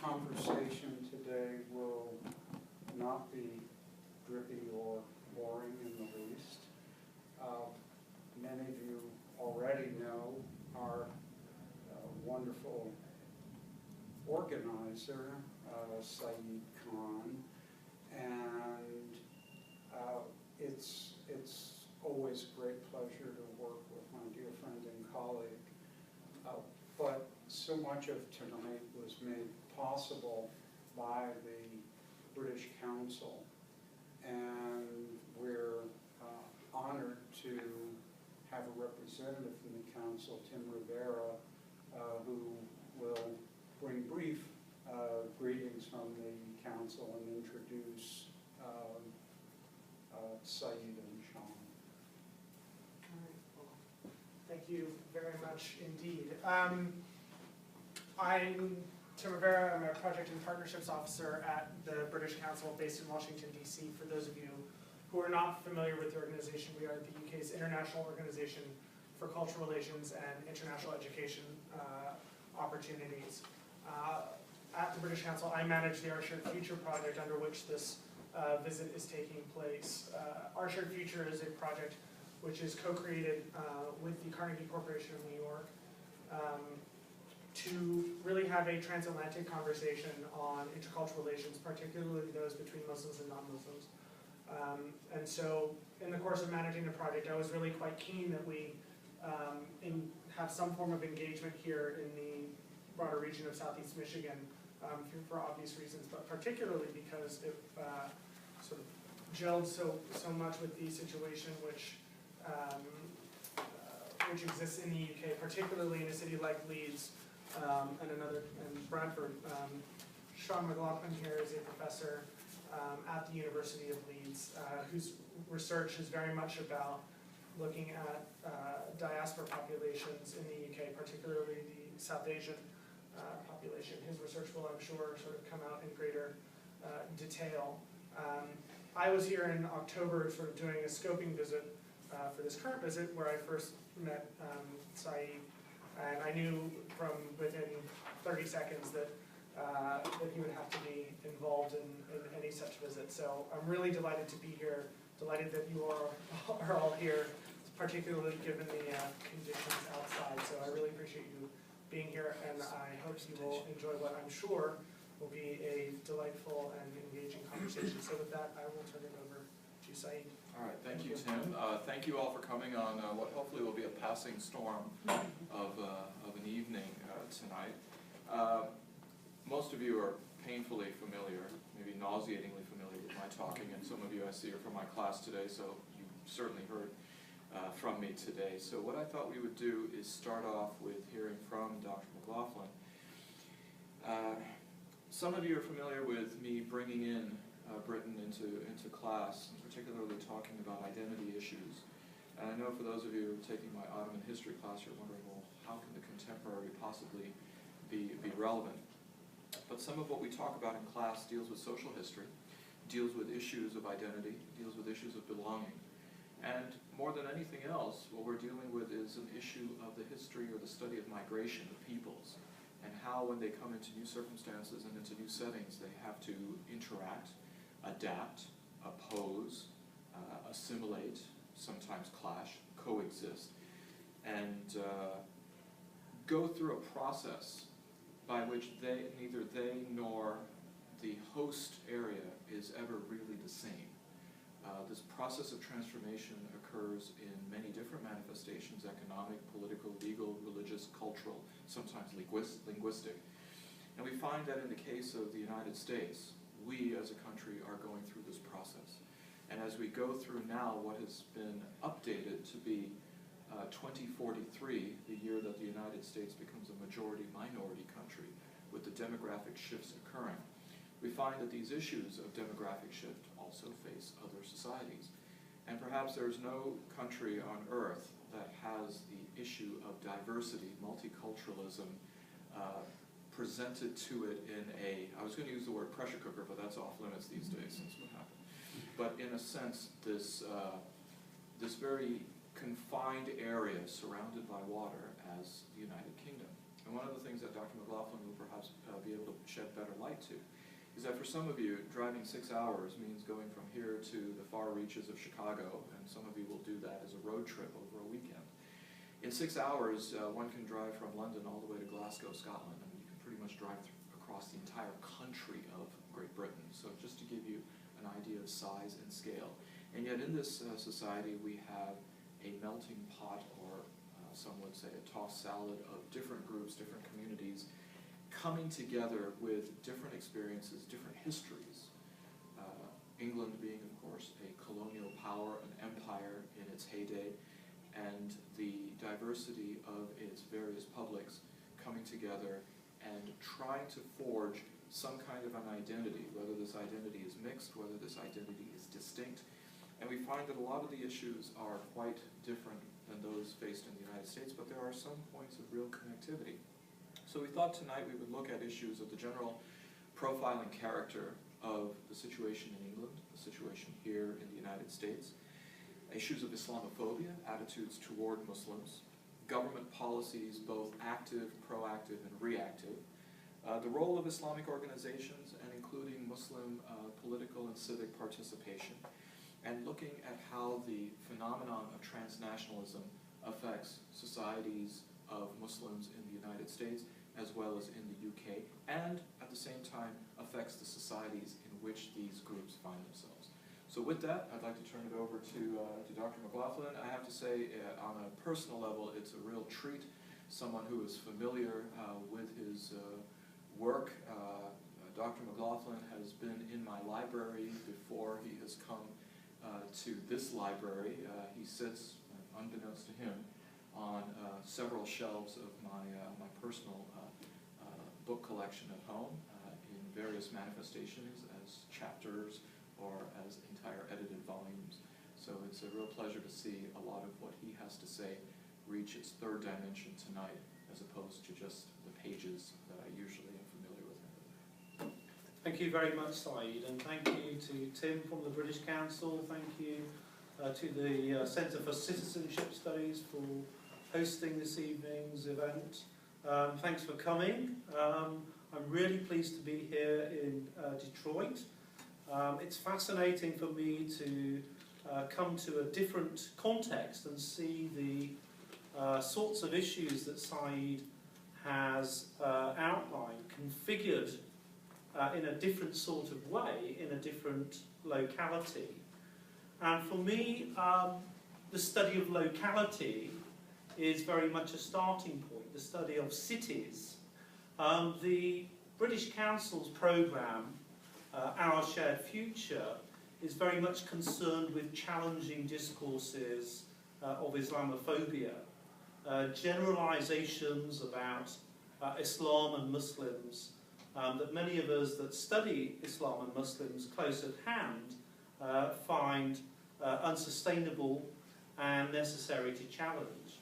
conversation today will not be drippy or boring in the least. Many of you already know our wonderful organizer, Saeed Khan, and it's always a great pleasure to work with my dear friend and colleague. But so much of tonight was made possible by the British Council, and we're honored to have a representative from the Council, Tim Rivera, who will bring brief greetings from the Council and introduce Saeed and Sean. All right. Well, thank you very much indeed. I'm Tim Rivera. I'm a Project and Partnerships Officer at the British Council based in Washington, D.C. For those of you who are not familiar with the organization, we are the UK's International Organization for Cultural Relations and International Education Opportunities. At the British Council, I manage the Our Shared Future project under which this visit is taking place. Our Shared Future is a project which is co-created with the Carnegie Corporation of New York to really have a transatlantic conversation on intercultural relations, particularly those between Muslims and non-Muslims. And so in the course of managing the project, I was really quite keen that we have some form of engagement here in the broader region of Southeast Michigan for obvious reasons, but particularly because it sort of gelled so much with the situation which exists in the UK, particularly in a city like Leeds and Bradford. Sean McLoughlin here is a professor at the University of Leeds, whose research is very much about looking at diaspora populations in the UK, particularly the South Asian population. His research will, I'm sure, sort of come out in greater detail. I was here in October sort of doing a scoping visit for this current visit where I first met Saeed, and I knew from within 30 seconds that he would have to be involved in any such visit. So I'm really delighted to be here, delighted that you are all here, particularly given the conditions outside. So I really appreciate you being here, and I hope you will enjoy what I'm sure will be a delightful and engaging conversation. So with that, I will turn it over to Saeed. All right, thank you, Tim. Thank you all for coming on what hopefully will be a passing storm of an evening tonight. Most of you are painfully familiar, maybe nauseatingly familiar with my talking, and some of you I see are from my class today, so you certainly heard from me today. So what I thought we would do is start off with hearing from Dr. McLoughlin. Some of you are familiar with me bringing in Britain into class, and particularly talking about identity issues. And I know for those of you who are taking my Ottoman history class, you're wondering, well, how can the contemporary possibly be relevant? But some of what we talk about in class deals with social history, deals with issues of identity, deals with issues of belonging. And more than anything else, what we're dealing with is an issue of the history or the study of migration of peoples, and how when they come into new circumstances and into new settings, they have to interact, adapt, oppose, assimilate, sometimes clash, coexist, and go through a process by which neither they nor the host area is ever really the same. This process of transformation occurs in many different manifestations: economic, political, legal, religious, cultural, sometimes linguistic. And we find that in the case of the United States, we as a country are going through this process. And as we go through now what has been updated to be 2043, the year that the United States becomes a majority-minority country, with the demographic shifts occurring, we find that these issues of demographic shift also face other societies. And perhaps there's no country on earth that has the issue of diversity, multiculturalism, presented to it in I was going to use the word pressure cooker, but that's off limits these days since what happened. But in a sense, this very confined area surrounded by water as the United Kingdom. And one of the things that Dr. McLoughlin will perhaps be able to shed better light to is that for some of you, driving 6 hours means going from here to the far reaches of Chicago, and some of you will do that as a road trip over a weekend. In 6 hours, one can drive from London all the way to Glasgow, Scotland, and you can pretty much drive across the entire country of Great Britain. So just to give you an idea of size and scale. And yet in this society, we have a melting pot, or some would say a tossed salad of different groups, different communities, coming together with different experiences, different histories. England being, of course, a colonial power, an empire in its heyday, and the diversity of its various publics coming together and trying to forge some kind of an identity, whether this identity is mixed, whether this identity is distinct. And we find that a lot of the issues are quite different than those faced in the United States, but there are some points of real connectivity. So we thought tonight we would look at issues of the general profile and character of the situation in England, the situation here in the United States, issues of Islamophobia, attitudes toward Muslims, government policies, both active, proactive, and reactive, the role of Islamic organizations, and including Muslim political and civic participation, and looking at how the phenomenon of transnationalism affects societies of Muslims in the United States, as well as in the UK, and at the same time affects the societies in which these groups find themselves. So with that, I'd like to turn it over to Dr. McLoughlin. I have to say, on a personal level, it's a real treat. Someone who is familiar with his work. Dr. McLoughlin has been in my library before he has come to this library. He sits, unbeknownst to him, on several shelves of my personal book collection at home in various manifestations as chapters or as entire edited volumes. So it's a real pleasure to see a lot of what he has to say reach its third dimension tonight, as opposed to just the pages that I usually am familiar with. Thank you very much, Saeed, and thank you to Tim from the British Council. Thank you to the Centre for Citizenship Studies for hosting this evening's event. Thanks for coming. I'm really pleased to be here in Detroit. It's fascinating for me to come to a different context and see the sorts of issues that Saeed has outlined, configured in a different sort of way, in a different locality. And for me, the study of locality is very much a starting point, the study of cities. The British Council's programme, Our Shared Future, is very much concerned with challenging discourses of Islamophobia, generalisations about Islam and Muslims that many of us that study Islam and Muslims close at hand find unsustainable and necessary to challenge.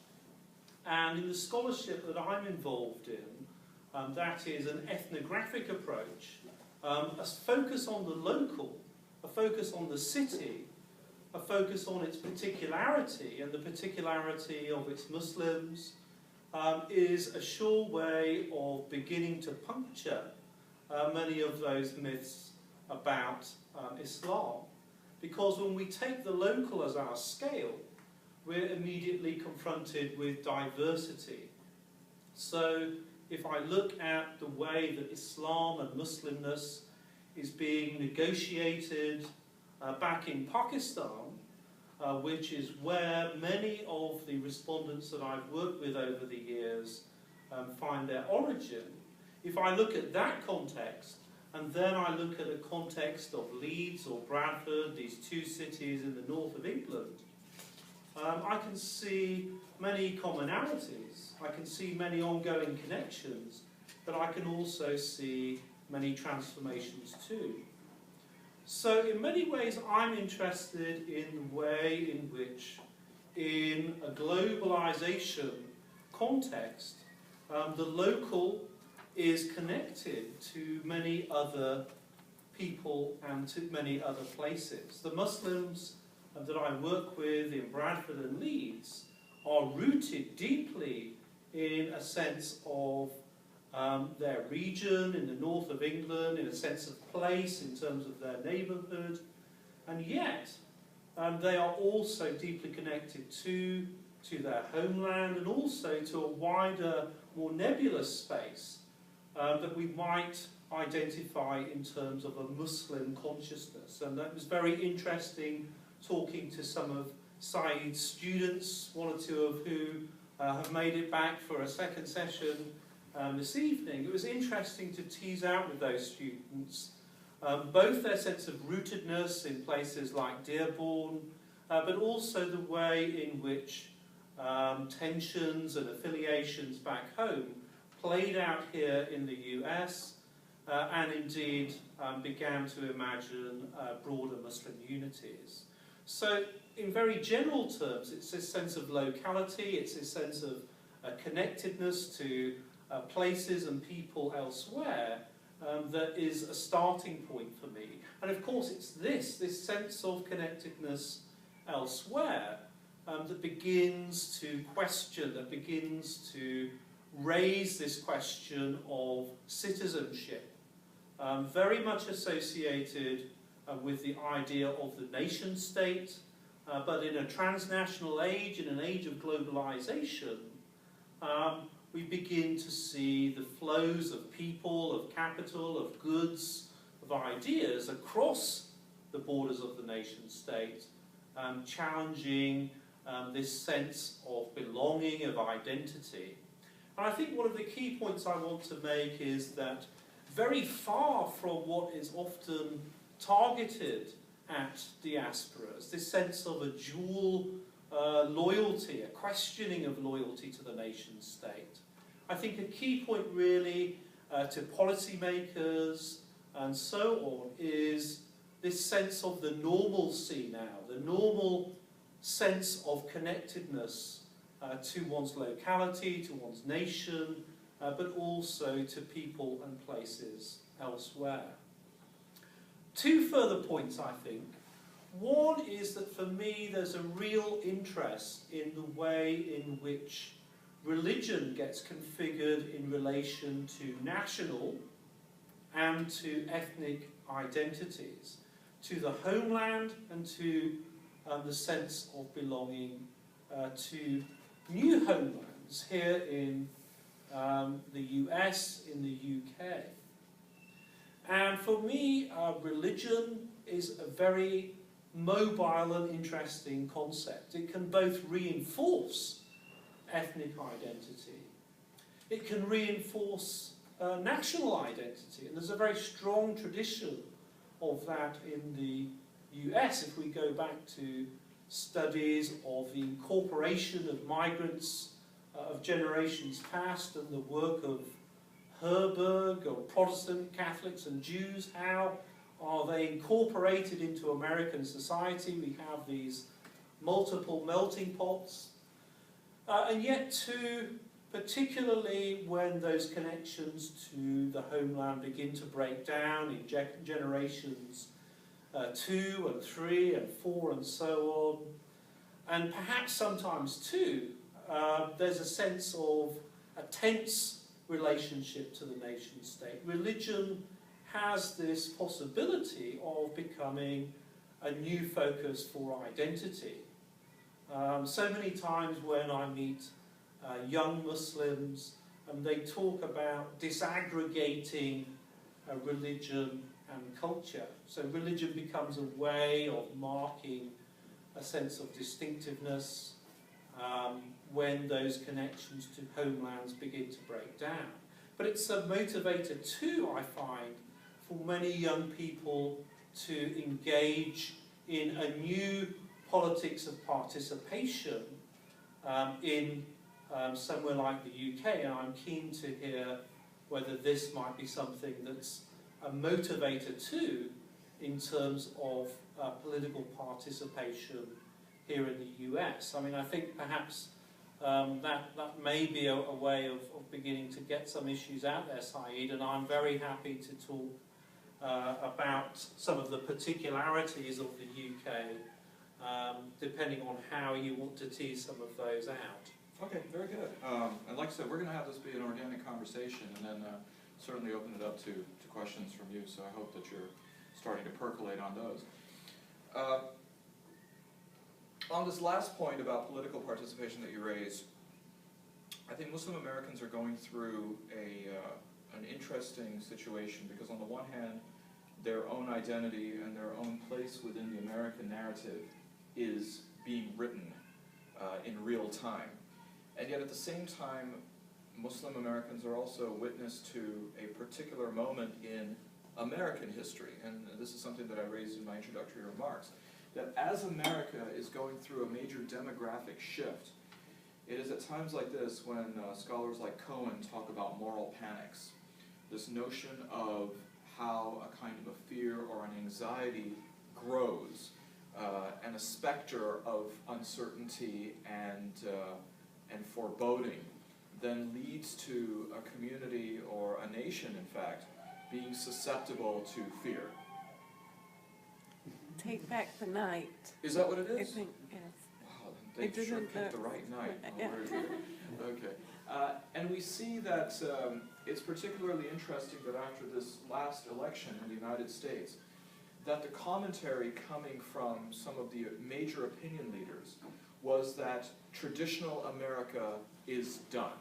And in the scholarship that I'm involved in, that is an ethnographic approach, a focus on the local, a focus on the city, a focus on its particularity and the particularity of its Muslims, is a sure way of beginning to puncture many of those myths about Islam. Because when we take the local as our scale, we're immediately confronted with diversity. So if I look at the way that Islam and Muslimness is being negotiated back in Pakistan, which is where many of the respondents that I've worked with over the years find their origin, if I look at that context, and then I look at a context of Leeds or Bradford, these two cities in the north of England, I can see many commonalities, I can see many ongoing connections, but I can also see many transformations too. So in many ways I'm interested in the way in which, in a globalization context, the local is connected to many other people and to many other places. The Muslims that I work with in Bradford and Leeds are rooted deeply in a sense of their region, in the north of England, in a sense of place, in terms of their neighbourhood, and yet they are also deeply connected to their homeland and also to a wider, more nebulous space that we might identify in terms of a Muslim consciousness. And that was very interesting talking to some of Saeed's students, one or two of who have made it back for a second session this evening. It was interesting to tease out with those students both their sense of rootedness in places like Dearborn, but also the way in which tensions and affiliations back home played out here in the US, and indeed began to imagine broader Muslim unities. So in very general terms, it's this sense of locality, it's this sense of connectedness to places and people elsewhere that is a starting point for me. And of course it's this sense of connectedness elsewhere that begins to question, that begins to raise this question of citizenship, very much associated with the idea of the nation state, but in a transnational age, in an age of globalization, we begin to see the flows of people, of capital, of goods, of ideas across the borders of the nation state, challenging this sense of belonging, of identity. And I think one of the key points I want to make is that very far from what is often targeted at diasporas, this sense of a dual loyalty, a questioning of loyalty to the nation state. I think a key point really to policymakers and so on is this sense of the normalcy now, the normal sense of connectedness to one's locality, to one's nation, but also to people and places elsewhere. Two further points, I think. One is that for me there's a real interest in the way in which religion gets configured in relation to national and to ethnic identities, to the homeland and to the sense of belonging to new homelands here in the US, in the UK. And for me, religion is a very mobile and interesting concept. It can both reinforce ethnic identity, it can reinforce national identity, and there's a very strong tradition of that in the US if we go back to studies of the incorporation of migrants of generations past and the work of Herberg, or Protestant Catholics and Jews. How are they incorporated into American society? We have these multiple melting pots. And yet too, particularly when those connections to the homeland begin to break down in generations 2 and 3 and 4 and so on, and perhaps sometimes too, there's a sense of a tense relationship to the nation state. Religion has this possibility of becoming a new focus for identity. So many times when I meet young Muslims, they talk about disaggregating religion and culture. So religion becomes a way of marking a sense of distinctiveness when those connections to homelands begin to break down. But it's a motivator too, I find, for many young people to engage in a new politics of participation in somewhere like the UK, and I'm keen to hear whether this might be something that's a motivator too in terms of political participation here in the US. I mean, I think perhaps that may be a way of beginning to get some issues out there, Saeed, and I'm very happy to talk about some of the particularities of the UK, depending on how you want to tease some of those out. Okay, very good. And like I said, we're going to have this be an organic conversation, and then certainly open it up to questions from you, so I hope that you're starting to percolate on those. On this last point about political participation that you raised, I think Muslim Americans are going through an interesting situation, because on the one hand, their own identity and their own place within the American narrative is being written in real time. And yet at the same time, Muslim Americans are also witness to a particular moment in American history, and this is something that I raised in my introductory remarks, that as America is going through a major demographic shift, it is at times like this when scholars like Cohen talk about moral panics, this notion of how a kind of a fear or an anxiety grows, and a specter of uncertainty and foreboding then leads to a community or a nation, in fact, being susceptible to fear. Take Back the Night. Is that what it I is? think, yes. Wow, they It sure doesn't picked the look- right night. Oh, Yeah. very good. Okay. And we see that it's particularly interesting that after this last election in the United States, that the commentary coming from some of the major opinion leaders was that traditional America is done.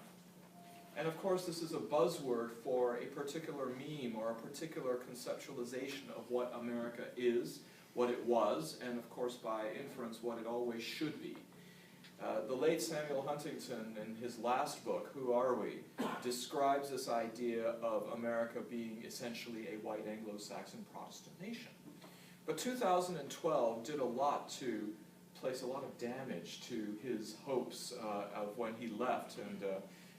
And of course, this is a buzzword for a particular meme or a particular conceptualization of what America is, what it was, and of course, by inference, what it always should be. The late Samuel Huntington, in his last book, Who Are We?, describes this idea of America being essentially a white Anglo-Saxon Protestant nation. But 2012 did a lot to place a lot of damage to his hopes of when he left and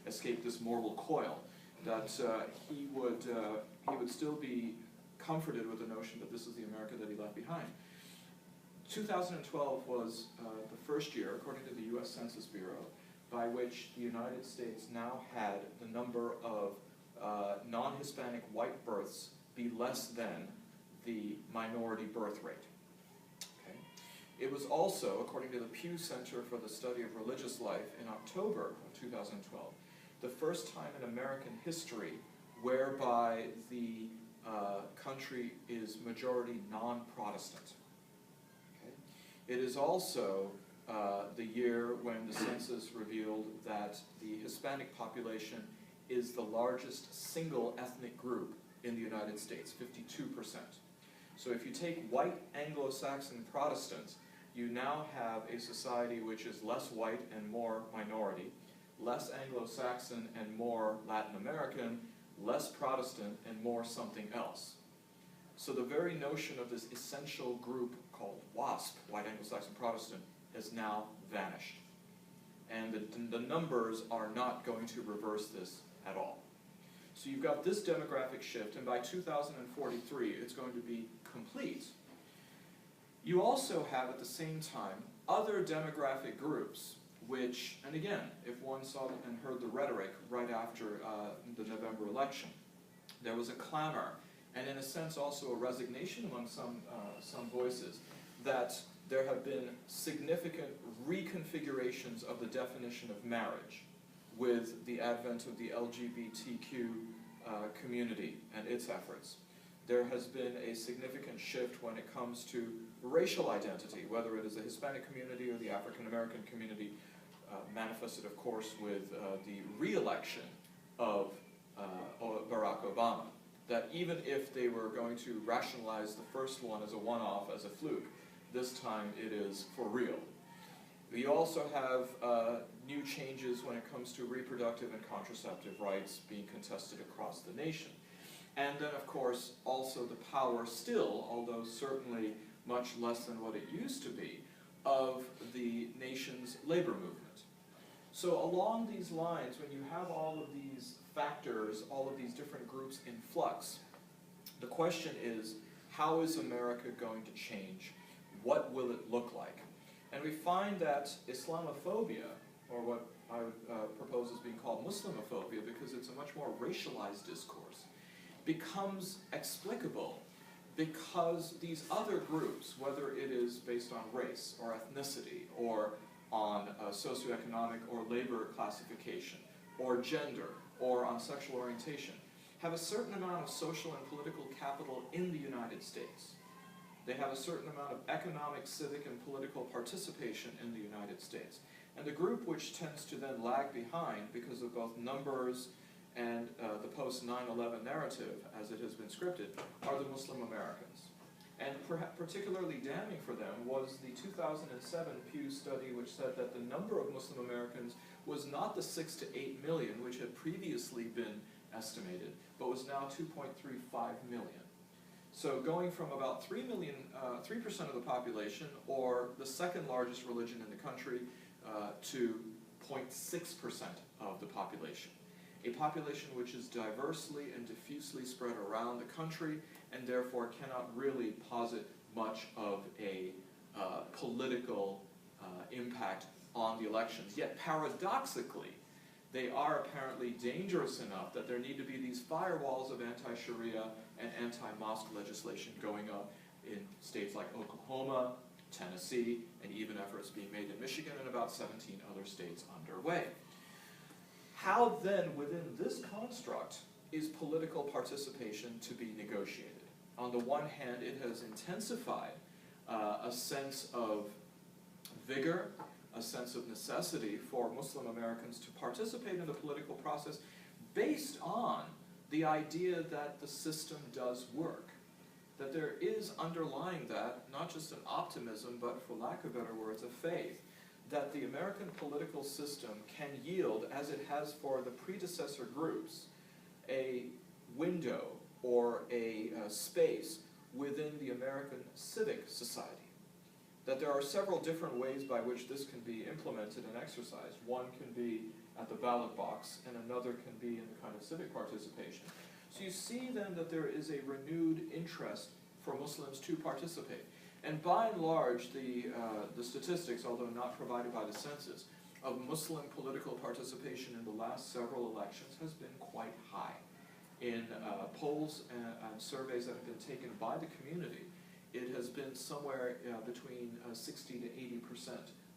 escaped this mortal coil, that he would still be comforted with the notion that this is the America that he left behind. 2012 was the first year, according to the U.S. Census Bureau, by which the United States now had the number of non-Hispanic white births be less than the minority birth rate. Okay. It was also, according to the Pew Center for the Study of Religious Life, in October of 2012, the first time in American history whereby the country is majority non-Protestant. Okay. It is also the year when the census revealed that the Hispanic population is the largest single ethnic group in the United States, 52%. So if you take white Anglo-Saxon Protestants, you now have a society which is less white and more minority, less Anglo-Saxon and more Latin American, less Protestant and more something else. So the very notion of this essential group called WASP, white Anglo-Saxon Protestant, has now vanished. And the numbers are not going to reverse this at all. So you've got this demographic shift, and by 2043 it's going to be complete. You also have at the same time other demographic groups which, and again, if one saw and heard the rhetoric right after the November election, there was a clamor, and in a sense also a resignation among some voices, that there have been significant reconfigurations of the definition of marriage with the advent of the LGBTQ community and its efforts. There has been a significant shift when it comes to racial identity, whether it is the Hispanic community or the African American community, manifested, of course, with the re-election of Barack Obama. That even if they were going to rationalize the first one as a one-off, as a fluke, this time it is for real. We also have new changes when it comes to reproductive and contraceptive rights being contested across the nation. And then, of course, also the power still, although certainly much less than what it used to be, of the nation's labor movement. So along these lines, when you have all of these factors, all of these different groups in flux, the question is, how is America going to change? What will it look like? And we find that Islamophobia, or what I would propose as being called Muslimophobia, because it's a much more racialized discourse, becomes explicable because these other groups, whether it is based on race or ethnicity or on socioeconomic or labor classification, or gender, or on sexual orientation, have a certain amount of social and political capital in the United States. They have a certain amount of economic, civic, and political participation in the United States. And the group which tends to then lag behind because of both numbers and the post-9/11 narrative, as it has been scripted, are the Muslim Americans. And particularly damning for them was the 2007 Pew study, which said that the number of Muslim Americans was not the 6 to 8 million, which had previously been estimated, but was now 2.35 million. So going from about 3% of the population, or the second largest religion in the country, to 0.6% of the population. A population which is diversely and diffusely spread around the country, and therefore cannot really posit much of a political impact on the elections. Yet paradoxically, they are apparently dangerous enough that there need to be these firewalls of anti-Sharia and anti-mosque legislation going up in states like Oklahoma, Tennessee, and even efforts being made in Michigan and about 17 other states underway. How then, within this construct, is political participation to be negotiated? On the one hand, it has intensified a sense of vigor, a sense of necessity for Muslim Americans to participate in the political process based on the idea that the system does work. That there is underlying that, not just an optimism, but for lack of better words, a faith, that the American political system can yield, as it has for the predecessor groups, a window or a space within the American civic society. That there are several different ways by which this can be implemented and exercised. One can be at the ballot box, and another can be in the kind of civic participation. So you see then that there is a renewed interest for Muslims to participate. And by and large, the statistics, although not provided by the census, of Muslim political participation in the last several elections has been quite high. In polls and surveys that have been taken by the community, it has been somewhere between 60 to 80%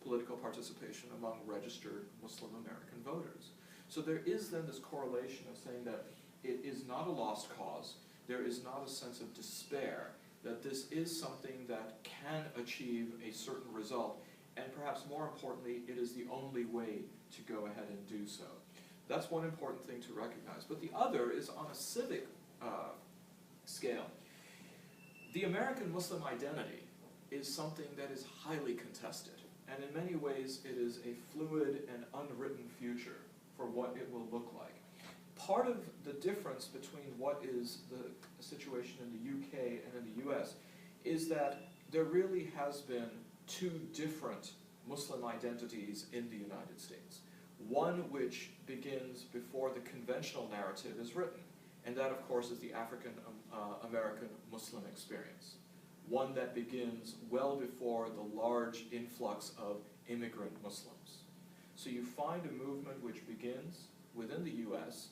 political participation among registered Muslim American voters. So there is then this correlation of saying that it is not a lost cause, there is not a sense of despair, that this is something that can achieve a certain result, and perhaps more importantly, it is the only way to go ahead and do so. That's one important thing to recognize. But the other is on a civic scale. The American Muslim identity is something that is highly contested, and in many ways it is a fluid and unwritten future for what it will look like. Part of the difference between what is the situation in the UK and in the US is that there really has been two different Muslim identities in the United States. One which begins before the conventional narrative is written, and that of course is the African American Muslim experience. One that begins well before the large influx of immigrant Muslims. So you find a movement which begins within the US,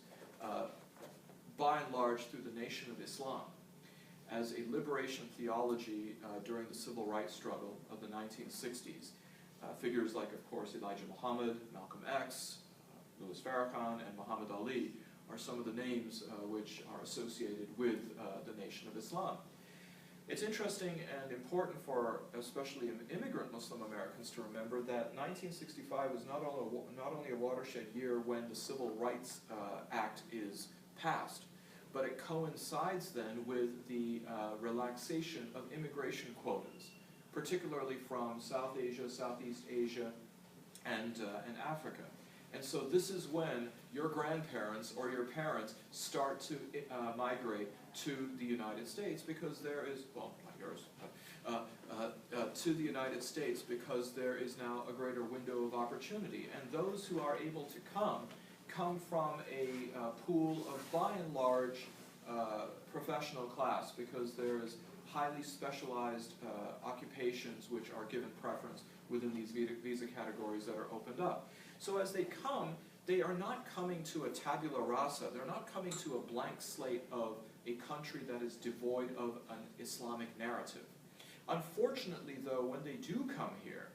by and large through the Nation of Islam, as a liberation theology during the civil rights struggle of the 1960s. Figures like, of course, Elijah Muhammad, Malcolm X, Louis Farrakhan, and Muhammad Ali are some of the names which are associated with the Nation of Islam. It's interesting and important for especially immigrant Muslim Americans to remember that 1965 was not only a watershed year when the Civil Rights Act is passed, but it coincides then with the relaxation of immigration quotas, particularly from South Asia, Southeast Asia, and Africa. And so this is when your grandparents or your parents start to migrate to the United States because there is, well, not yours, to the United States because there is now a greater window of opportunity. And those who are able to come from a pool of, by and large, professional class because there is highly specialized occupations which are given preference within these visa categories that are opened up. So as they come, they are not coming to a tabula rasa, they're not coming to a blank slate of a country that is devoid of an Islamic narrative. Unfortunately, though, when they do come here,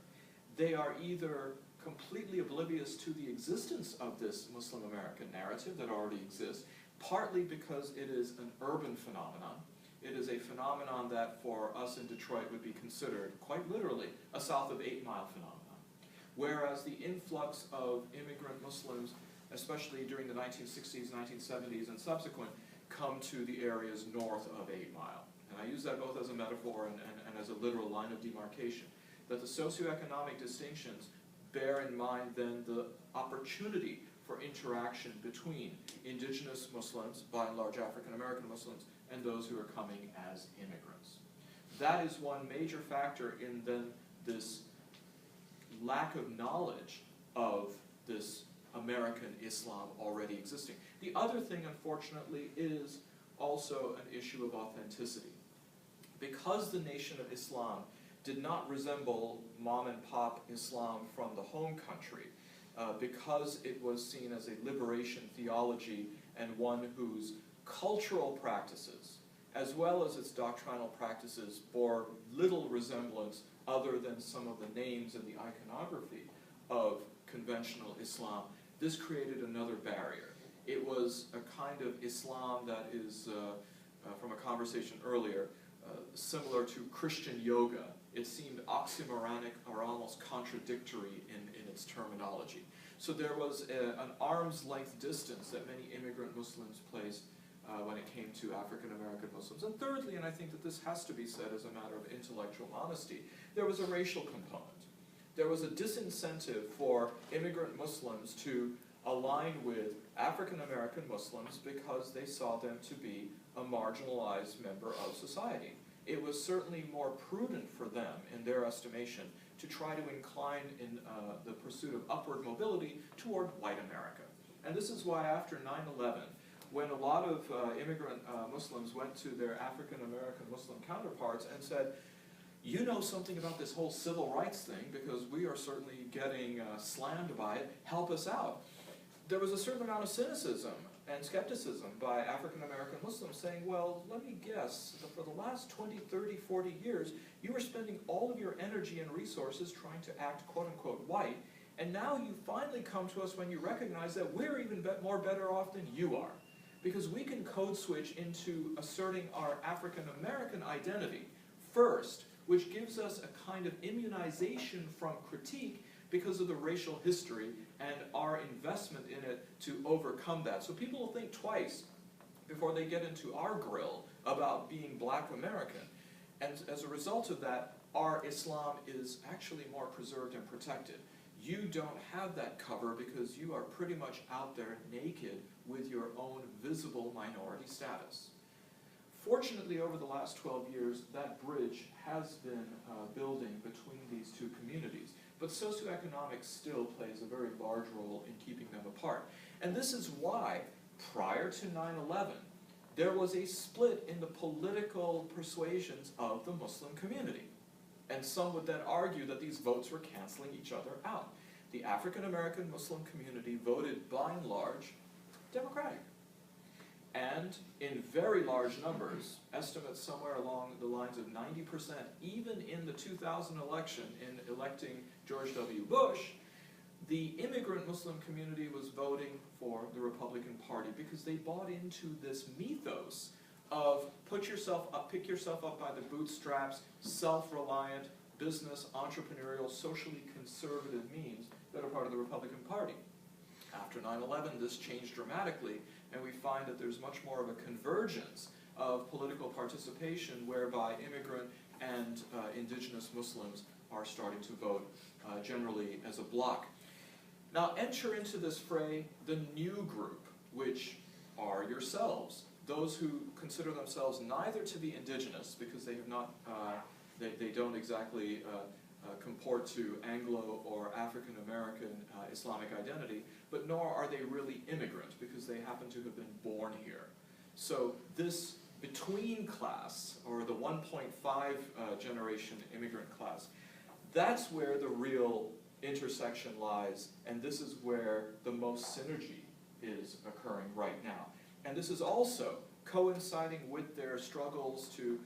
they are either completely oblivious to the existence of this Muslim American narrative that already exists, partly because it is an urban phenomenon. It is a phenomenon that for us in Detroit would be considered, quite literally, a south of 8 Mile phenomenon. Whereas the influx of immigrant Muslims, especially during the 1960s, 1970s, and subsequent, come to the areas north of 8 Mile. And I use that both as a metaphor and as a literal line of demarcation. That the socioeconomic distinctions bear in mind then the opportunity for interaction between indigenous Muslims, by and large African American Muslims, and those who are coming as immigrants. That is one major factor in then this lack of knowledge of this American Islam already existing. The other thing, unfortunately, is also an issue of authenticity. Because the Nation of Islam did not resemble mom-and-pop Islam from the home country, because it was seen as a liberation theology and one whose cultural practices, as well as its doctrinal practices, bore little resemblance other than some of the names and the iconography of conventional Islam, this created another barrier. It was a kind of Islam that is, from a conversation earlier, similar to Christian yoga. It seemed oxymoronic or almost contradictory in its terminology. So there was an arm's length distance that many immigrant Muslims placed when it came to African American Muslims. And thirdly, and I think that this has to be said as a matter of intellectual honesty, there was a racial component. There was a disincentive for immigrant Muslims to align with African American Muslims because they saw them to be a marginalized member of society. It was certainly more prudent for them, in their estimation, to try to incline in the pursuit of upward mobility toward white America. And this is why after 9/11, when a lot of immigrant Muslims went to their African American Muslim counterparts and said, you know something about this whole civil rights thing because we are certainly getting slammed by it, help us out. There was a certain amount of cynicism and skepticism by African American Muslims saying, well, let me guess, that for the last 20, 30, 40 years, you were spending all of your energy and resources trying to act quote-unquote white, and now you finally come to us when you recognize that we're even more better off than you are, because we can code switch into asserting our African American identity first, which gives us a kind of immunization from critique because of the racial history and our investment in it to overcome that. So people will think twice before they get into our grill about being black American. And as a result of that, our Islam is actually more preserved and protected. You don't have that cover because you are pretty much out there naked with your own visible minority status. Fortunately, over the last 12 years, that bridge has been building between these two communities. But socioeconomics still plays a very large role in keeping them apart. And this is why, prior to 9/11, there was a split in the political persuasions of the Muslim community. And some would then argue that these votes were canceling each other out. The African American Muslim community voted, by and large, Democratic. And in very large numbers, estimates somewhere along the lines of 90%, even in the 2000 election in electing George W. Bush, the immigrant Muslim community was voting for the Republican Party because they bought into this mythos of put yourself up, pick yourself up by the bootstraps, self-reliant, business, entrepreneurial, socially conservative means that are part of the Republican Party. After 9/11, this changed dramatically, and we find that there's much more of a convergence of political participation whereby immigrant and indigenous Muslims are starting to vote generally as a bloc. Now enter into this fray the new group, which are yourselves, those who consider themselves neither to be indigenous because they have not, they don't exactly comport to Anglo or African American Islamic identity, but nor are they really immigrants because they happen to have been born here. So this between class, or the 1.5 generation immigrant class, that's where the real intersection lies, and this is where the most synergy is occurring right now. And this is also coinciding with their struggles to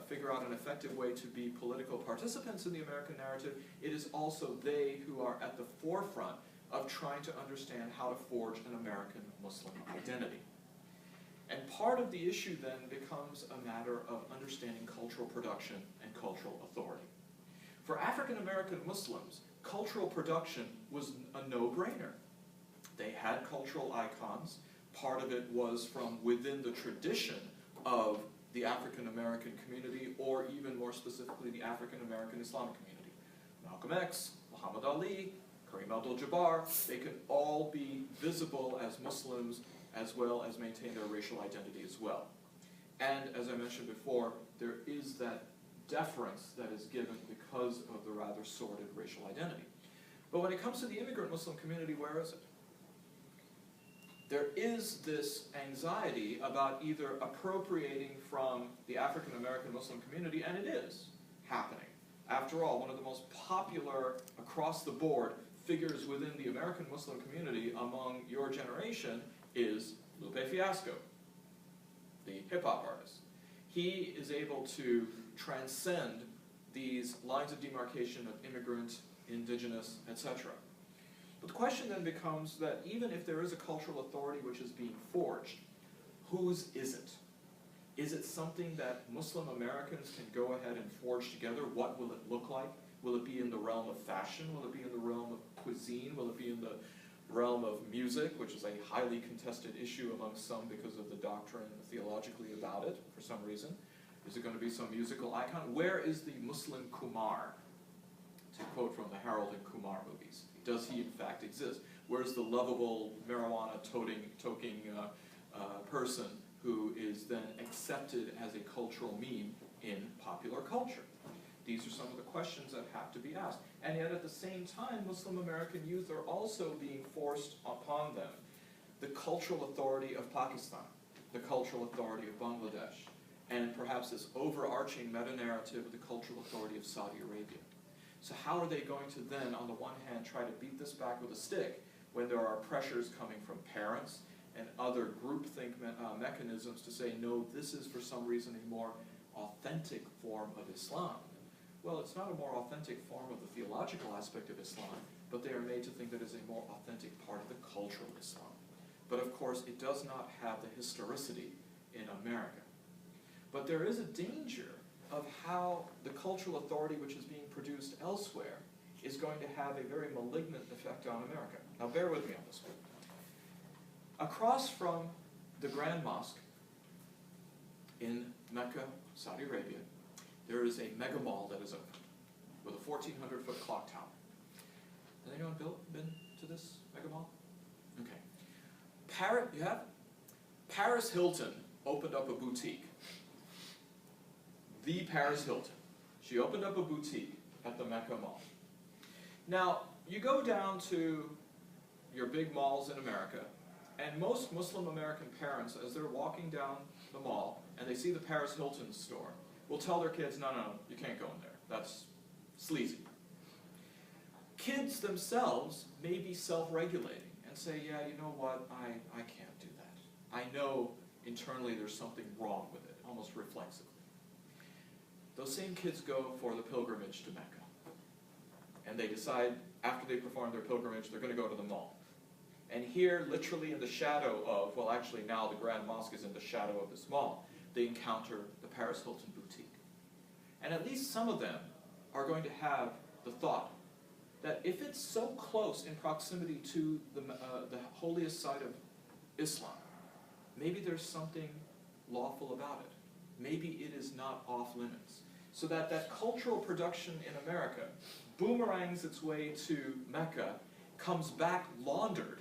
figure out an effective way to be political participants in the American narrative, it is also they who are at the forefront of trying to understand how to forge an American Muslim identity. And part of the issue then becomes a matter of understanding cultural production and cultural authority. For African American Muslims, cultural production was a no-brainer. They had cultural icons. Part of it was from within the tradition of the African American community, or even more specifically, the African American Islamic community. Malcolm X, Muhammad Ali, Kareem Abdul-Jabbar, they could all be visible as Muslims as well as maintain their racial identity as well. And as I mentioned before, there is that deference that is given because of the rather sordid racial identity. But when it comes to the immigrant Muslim community, where is it? There is this anxiety about either appropriating from the African American Muslim community, and it is happening. After all, one of the most popular across the board figures within the American Muslim community among your generation is Lupe Fiasco, the hip-hop artist. He is able to transcend these lines of demarcation of immigrant, indigenous, etc. But the question then becomes that even if there is a cultural authority which is being forged, whose is it? Is it something that Muslim Americans can go ahead and forge together? What will it look like? Will it be in the realm of fashion? Will it be in the realm of cuisine? Will it be in the realm of music, which is a highly contested issue among some because of the doctrine theologically about it for some reason? Is it going to be some musical icon? Where is the Muslim Kumar? To quote from the Harold and Kumar movies. Does he in fact exist? Where's the lovable marijuana-toting person who is then accepted as a cultural meme in popular culture? These are some of the questions that have to be asked. And yet at the same time, Muslim American youth are also being forced upon them the cultural authority of Pakistan, the cultural authority of Bangladesh, and perhaps this overarching meta-narrative of the cultural authority of Saudi Arabia. So how are they going to then, on the one hand, try to beat this back with a stick when there are pressures coming from parents and other groupthink mechanisms to say, no, this is for some reason a more authentic form of Islam? Well, it's not a more authentic form of the theological aspect of Islam, but they are made to think that it is a more authentic part of the cultural Islam. But of course, it does not have the historicity in America. But there is a danger of how the cultural authority which is being produced elsewhere is going to have a very malignant effect on America. Now bear with me on this one. Across from the Grand Mosque in Mecca, Saudi Arabia, there is a mega mall that is open with a 1,400-foot clock tower. Has anyone been to this mega mall? Okay. Paris Hilton opened up a boutique. The Paris Hilton. She opened up a boutique at the Mecca Mall. Now, you go down to your big malls in America, and most Muslim American parents, as they're walking down the mall and they see the Paris Hilton store, will tell their kids, no, you can't go in there. That's sleazy. Kids themselves may be self-regulating and say, yeah, you know what, I can't do that. I know internally there's something wrong with it, almost reflexively. Those same kids go for the pilgrimage to Mecca. And they decide, after they perform their pilgrimage, they're going to go to the mall. And here, literally in the shadow of, well actually now the Grand Mosque is in the shadow of this mall, they encounter the Paris Hilton boutique. And at least some of them are going to have the thought that if it's so close in proximity to the holiest site of Islam, maybe there's something lawful about it. Maybe it is not off limits. So that cultural production in America boomerangs its way to Mecca, comes back laundered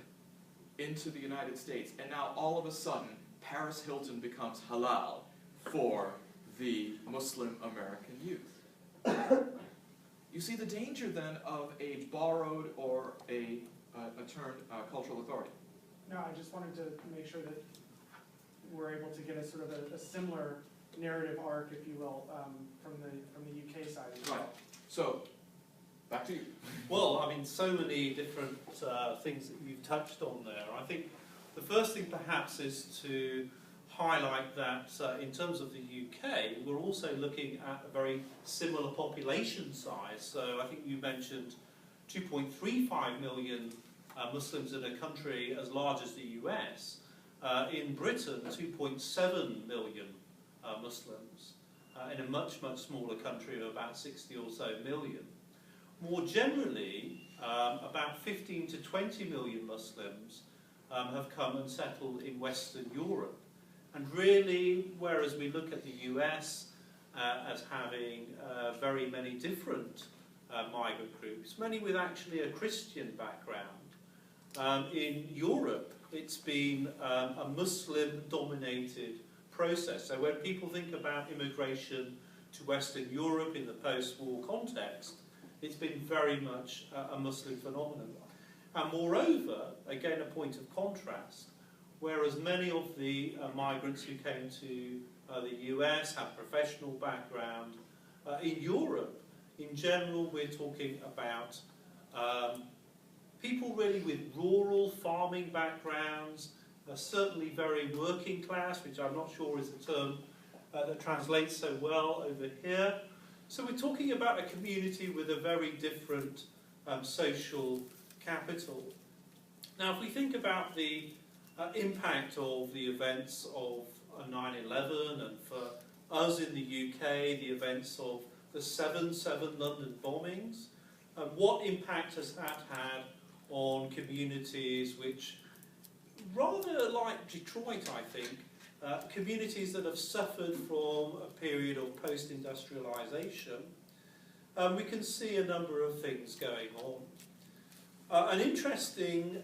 into the United States, and now all of a sudden, Paris Hilton becomes halal for the Muslim American youth. You see the danger then of a borrowed or a turned cultural authority. No, I just wanted to make sure that we're able to get a sort of a similar narrative arc, if you will, from the UK side as well. Right. So, back to you. Well, I mean, so many different things that you've touched on there. I think the first thing perhaps is to highlight that in terms of the UK, we're also looking at a very similar population size. So I think you mentioned 2.35 million Muslims in a country as large as the US. In Britain, 2.7 million Muslims in a much, much smaller country of about 60 or so million. More generally, about 15 to 20 million Muslims have come and settled in Western Europe. And really, whereas we look at the US as having very many different migrant groups, many with actually a Christian background, in Europe it's been a Muslim-dominated process. So when people think about immigration to Western Europe in the post-war context, it's been very much a Muslim phenomenon. And moreover, again a point of contrast, whereas many of the migrants who came to the US have professional background, in Europe, in general, we're talking about people really with rural farming backgrounds, certainly very working class, which I'm not sure is a term that translates so well over here. So we're talking about a community with a very different social capital. Now, if we think about the impact of the events of 9/11, and for us in the UK, the events of the 7/7 London bombings, what impact has that had on communities which, rather like Detroit, I think, communities that have suffered from a period of post-industrialisation, we can see a number of things going on. An interesting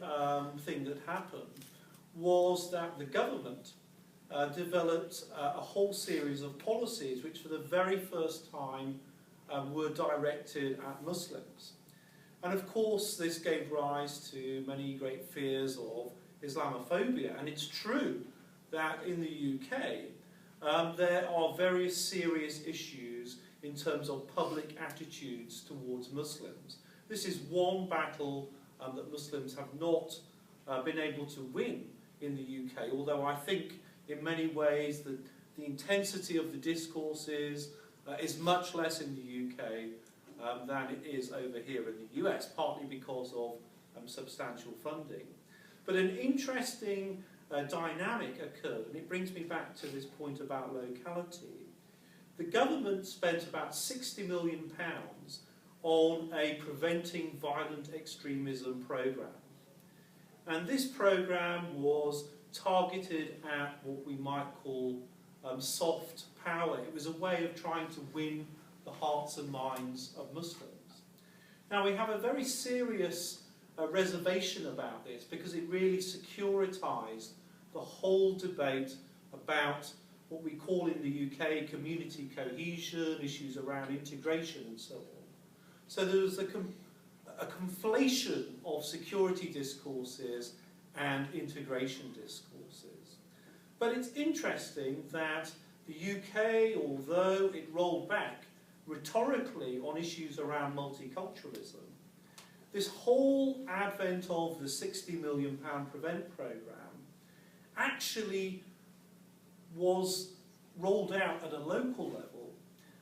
thing that happened was that the government developed a whole series of policies which for the very first time were directed at Muslims. And of course this gave rise to many great fears of Islamophobia, and it's true that in the UK there are very serious issues in terms of public attitudes towards Muslims. This is one battle that Muslims have not been able to win in the UK, although I think in many ways that the intensity of the discourses is much less in the UK than it is over here in the US, partly because of substantial funding. But an interesting dynamic occurred, and it brings me back to this point about locality. The government spent about £60 million on a preventing violent extremism programme. And this programme was targeted at what we might call soft power. It was a way of trying to win the hearts and minds of Muslims. Now we have a very serious reservation about this because it really securitized the whole debate about what we call in the UK community cohesion, issues around integration and so on. So there was a conflation of security discourses and integration discourses. But it's interesting that the UK, although it rolled back rhetorically on issues around multiculturalism, this whole advent of the £60 million Prevent programme actually was rolled out at a local level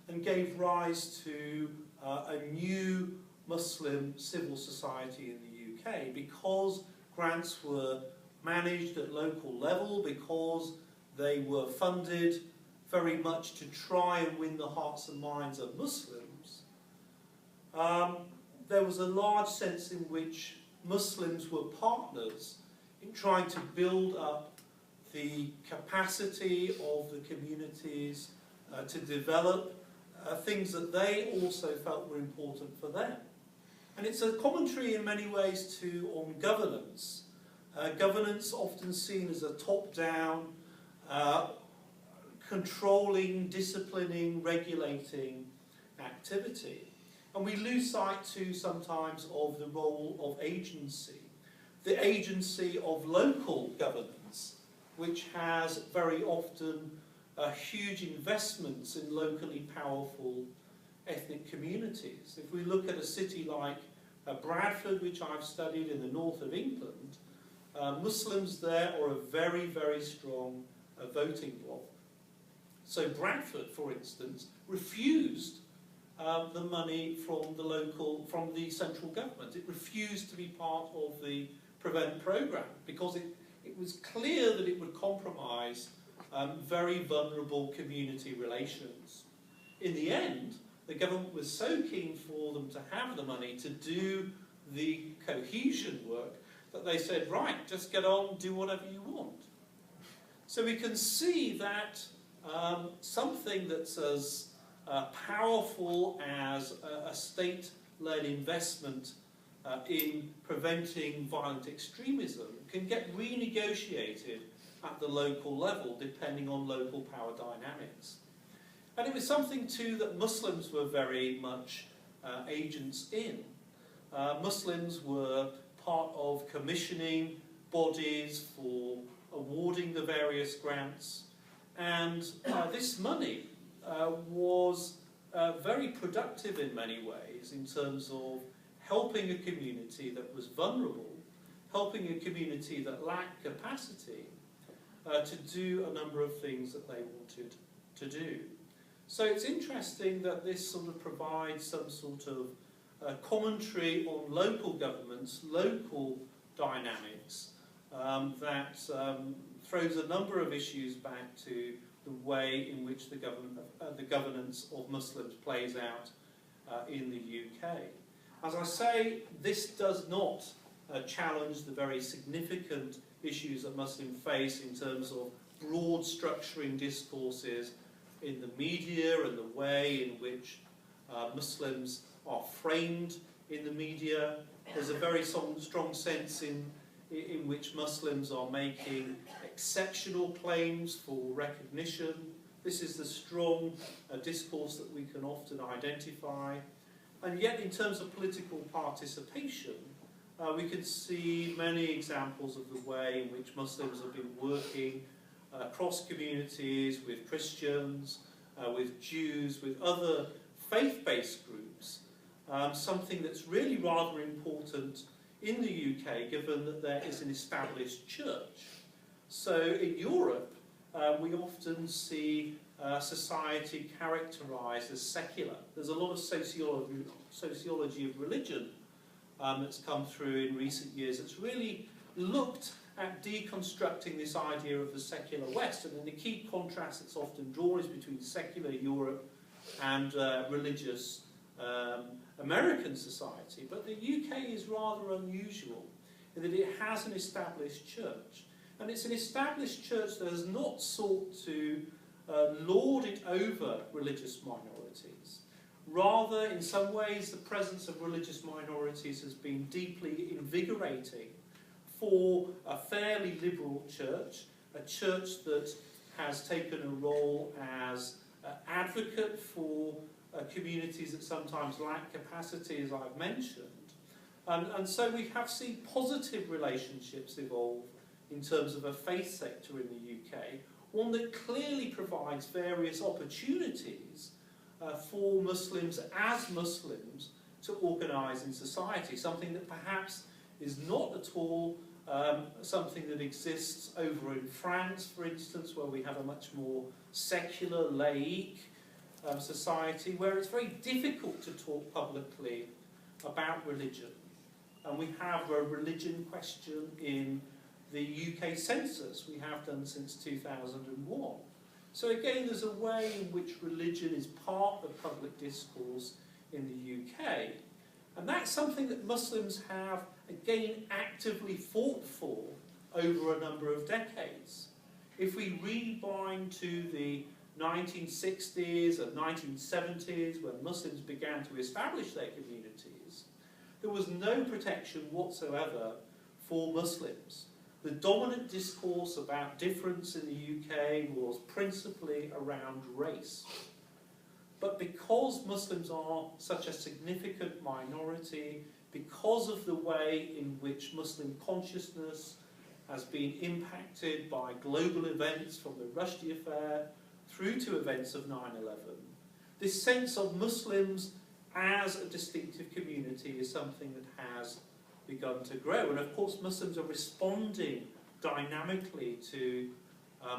and gave rise to a new Muslim civil society in the UK, because grants were managed at local level, because they were funded very much to try and win the hearts and minds of Muslims. There was a large sense in which Muslims were partners in trying to build up the capacity of the communities to develop things that they also felt were important for them. And it's a commentary in many ways too on governance. Governance often seen as a top-down, controlling, disciplining, regulating activity. And we lose sight too sometimes of the role of agency, the agency of local governance, which has very often huge investments in locally powerful ethnic communities. If we look at a city like Bradford, which I've studied in the north of England, Muslims there are a very, very strong voting bloc. So Bradford, for instance, refused the money from the central government. It refused to be part of the Prevent programme because it was clear that it would compromise very vulnerable community relations. In the end, the government was so keen for them to have the money to do the cohesion work that they said, right, just get on, do whatever you want. So we can see that something that's as powerful as a state-led investment in preventing violent extremism can get renegotiated at the local level depending on local power dynamics. And it was something too that Muslims were very much agents in. Muslims were part of commissioning bodies for awarding the various grants, and this money was very productive in many ways in terms of helping a community that was vulnerable, helping a community that lacked capacity to do a number of things that they wanted to do. So it's interesting that this sort of provides some sort of commentary on local governments, local dynamics, that throws a number of issues back to the way in which the governance of Muslims plays out in the UK. As I say, this does not challenge the very significant issues that Muslims face in terms of broad structuring discourses in the media and the way in which Muslims are framed in the media. There's a very strong sense in which Muslims are making exceptional claims for recognition. This is the strong discourse that we can often identify. And yet, in terms of political participation, we can see many examples of the way in which Muslims have been working across communities with Christians, with Jews, with other faith-based groups, something that's really rather important in the UK, given that there is an established church. So in Europe, we often see society characterised as secular. There's a lot of sociology of religion that's come through in recent years. It's really looked at deconstructing this idea of the secular West, and then the key contrast that's often drawn is between secular Europe and religious American society. But the UK is rather unusual in that it has an established church. And it's an established church that has not sought to lord it over religious minorities. Rather, in some ways, the presence of religious minorities has been deeply invigorating for a fairly liberal church, a church that has taken a role as advocate for communities that sometimes lack capacity, as I've mentioned. And so we have seen positive relationships evolve in terms of a faith sector in the UK, one that clearly provides various opportunities for Muslims as Muslims to organise in society, something that perhaps is not at all something that exists over in France, for instance, where we have a much more secular, laïc society, where it's very difficult to talk publicly about religion. And we have a religion question in the UK census. We have done since 2001. So again, there's a way in which religion is part of public discourse in the UK. And that's something that Muslims have, again, actively fought for over a number of decades. If we rewind to the 1960s and 1970s, when Muslims began to establish their communities, there was no protection whatsoever for Muslims. The dominant discourse about difference in the UK was principally around race. But because Muslims are such a significant minority, because of the way in which Muslim consciousness has been impacted by global events from the Rushdie affair through to events of 9/11, this sense of Muslims as a distinctive community is something that has begun to grow. And of course Muslims are responding dynamically to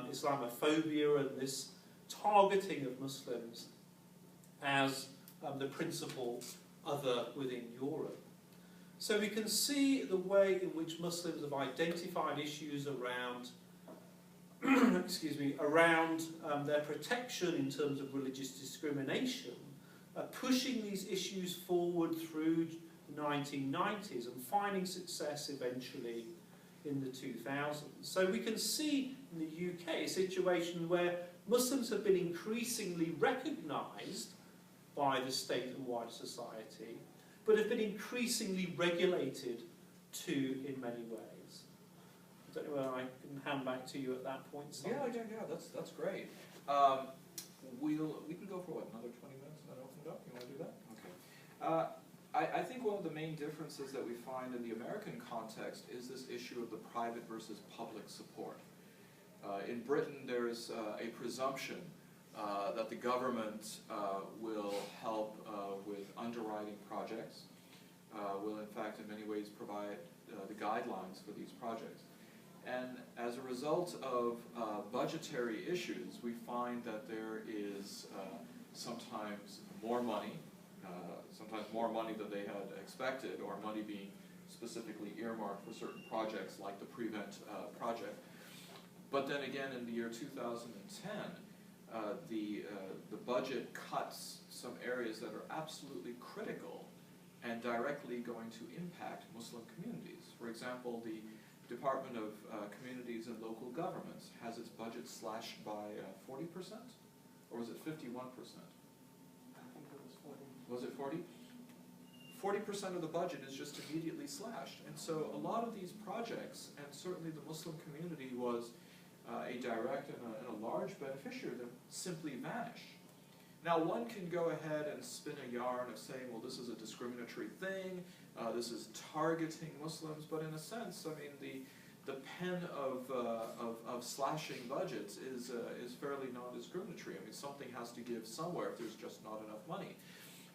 Islamophobia and this targeting of Muslims as the principal other within Europe. So we can see the way in which Muslims have identified issues around around their protection in terms of religious discrimination, pushing these issues forward through the 1990s and finding success eventually in the 2000s. So we can see in the UK a situation where Muslims have been increasingly recognised by the state and wider society, but have been increasingly regulated too in many ways. I don't know whether I can hand back to you at that point. Yeah, that's great. We can go for what, another 20 minutes and then open it up? You want to do that? Okay. I think one of the main differences that we find in the American context is this issue of the private versus public support. In Britain, there's a presumption that the government will help with underwriting projects, will in fact in many ways provide the guidelines for these projects. And as a result of budgetary issues, we find that there is sometimes more money than they had expected, or money being specifically earmarked for certain projects like the Prevent project. But then again, in the year 2010, the budget cuts some areas that are absolutely critical and directly going to impact Muslim communities. For example, the Department of Communities and Local Governments has its budget slashed by 40%? Or was it 51%? I think it was 40. Was it 40? 40% of the budget is just immediately slashed. And so a lot of these projects, and certainly the Muslim community was a direct and a large beneficiary of them, simply vanish. Now one can go ahead and spin a yarn of saying, well, this is a discriminatory thing, this is targeting Muslims, but in a sense, I mean, the pen of slashing budgets is fairly non-discriminatory. I mean, something has to give somewhere if there's just not enough money.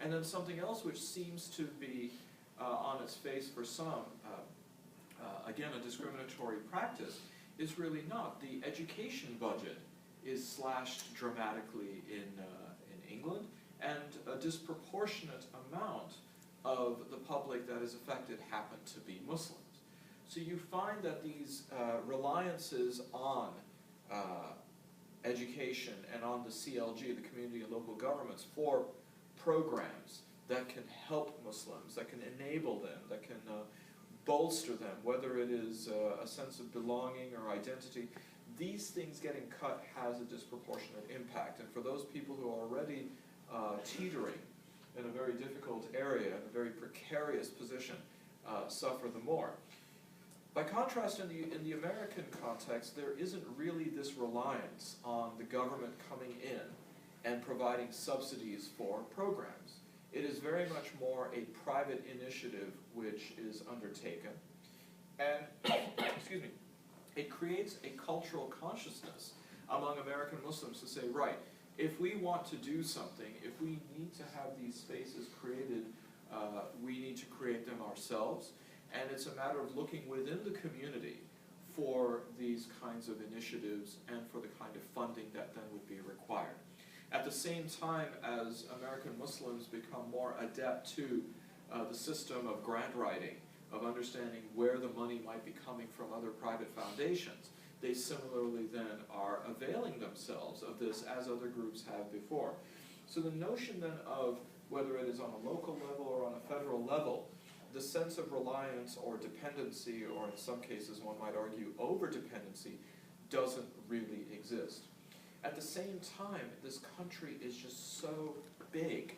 And then something else which seems to be on its face for some, again, a discriminatory practice, is really not. The education budget is slashed dramatically in England, and a disproportionate amount of the public that is affected happen to be Muslims. So you find that these reliances on education and on the CLG, the community and local governments, for programs that can help Muslims, that can enable them, that can bolster them, whether it is a sense of belonging or identity, these things getting cut has a disproportionate impact. And for those people who are already teetering in a very difficult area, in a very precarious position, suffer the more. By contrast, in the American context, there isn't really this reliance on the government coming in and providing subsidies for programs. It is very much more a private initiative which is undertaken. And, excuse me, it creates a cultural consciousness among American Muslims to say, right, if we want to do something, if we need to have these spaces created, we need to create them ourselves. And it's a matter of looking within the community for these kinds of initiatives and for the kind of funding that then would be required. At the same time as American Muslims become more adept to the system of grant writing, of understanding where the money might be coming from other private foundations, they similarly then are availing themselves of this as other groups have before. So the notion then of whether it is on a local level or on a federal level, the sense of reliance or dependency, or in some cases one might argue over-dependency, doesn't really exist. At the same time, this country is just so big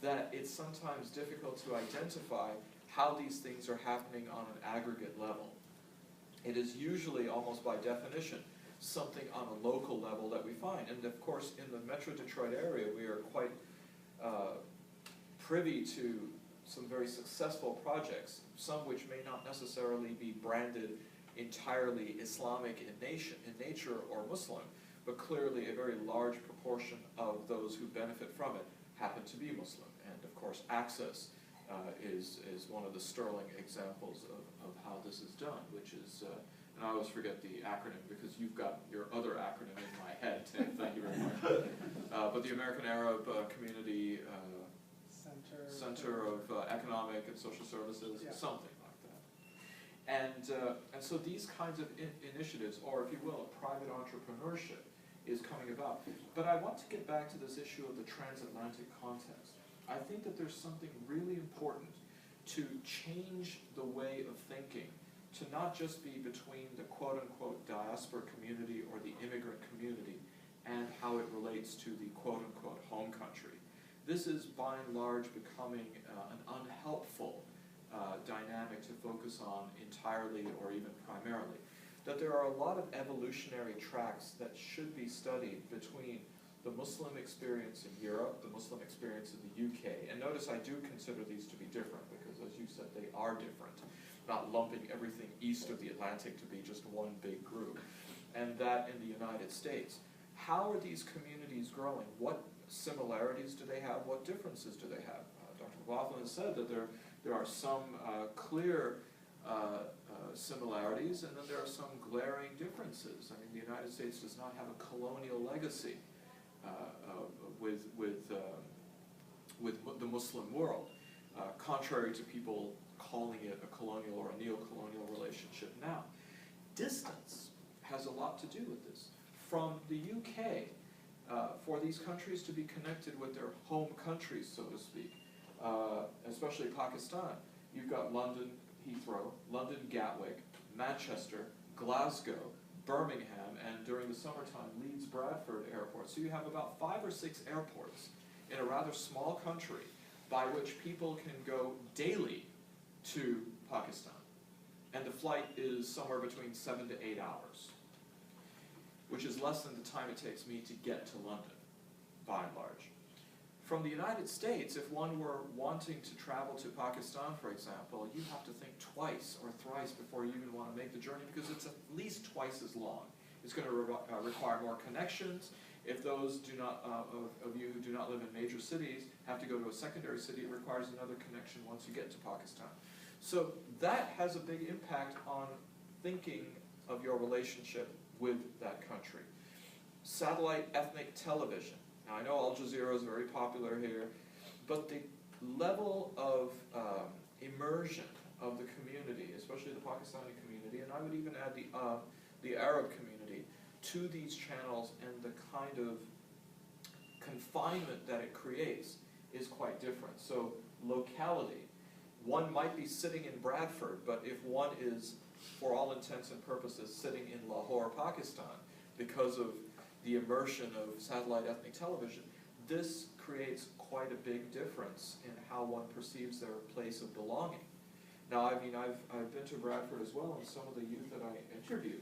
that it's sometimes difficult to identify how these things are happening on an aggregate level. It is usually, almost by definition, something on a local level that we find. And of course, in the Metro Detroit area, we are quite privy to some very successful projects, some which may not necessarily be branded entirely Islamic in nature or Muslim, but clearly a very large proportion of those who benefit from it happen to be Muslim. And of course, access is one of the sterling examples of how this is done, which is and I always forget the acronym because you've got your other acronym in my head, Tim, thank you very much. But the American Arab Community Center of Economic and Social Services, Yeah. something like that. And so these kinds of initiatives, or if you will, private entrepreneurship, is coming about. But I want to get back to this issue of the transatlantic context. I think that there's something really important to change the way of thinking, to not just be between the quote-unquote diaspora community or the immigrant community and how it relates to the quote-unquote home country. This is by and large becoming an unhelpful dynamic to focus on entirely or even primarily. That there are a lot of evolutionary tracks that should be studied between the Muslim experience in Europe, the Muslim experience in the UK, and notice I do consider these to be different because, as you said, they are different, not lumping everything east of the Atlantic to be just one big group, and that in the United States. How are these communities growing? What similarities do they have? What differences do they have? Dr. McLoughlin has said that there are some clear similarities, and then there are some glaring differences. I mean, the United States does not have a colonial legacy with the Muslim world, contrary to people calling it a colonial or a neo-colonial relationship now. Distance has a lot to do with this. From the UK, for these countries to be connected with their home countries, so to speak, especially Pakistan, you've got London Heathrow, London Gatwick, Manchester, Glasgow, Birmingham, and during the summertime, Leeds Bradford Airport. So you have about 5 or 6 airports in a rather small country by which people can go daily to Pakistan. And the flight is somewhere between 7 to 8 hours, which is less than the time it takes me to get to London, by and large. From the United States, if one were wanting to travel to Pakistan, for example, you have to think twice or thrice before you even want to make the journey because it's at least twice as long. It's going to require more connections. If those do not, of you who do not live in major cities have to go to a secondary city, it requires another connection once you get to Pakistan. So that has a big impact on thinking of your relationship with that country. Satellite ethnic television. Now I know Al Jazeera is very popular here, but the level of immersion of the community, especially the Pakistani community, and I would even add the Arab community, to these channels and the kind of confinement that it creates is quite different. So locality, one might be sitting in Bradford, but if one is, for all intents and purposes, sitting in Lahore, Pakistan, because of the immersion of satellite ethnic television, this creates quite a big difference in how one perceives their place of belonging. Now, I mean, I've been to Bradford as well, and some of the youth that I interviewed,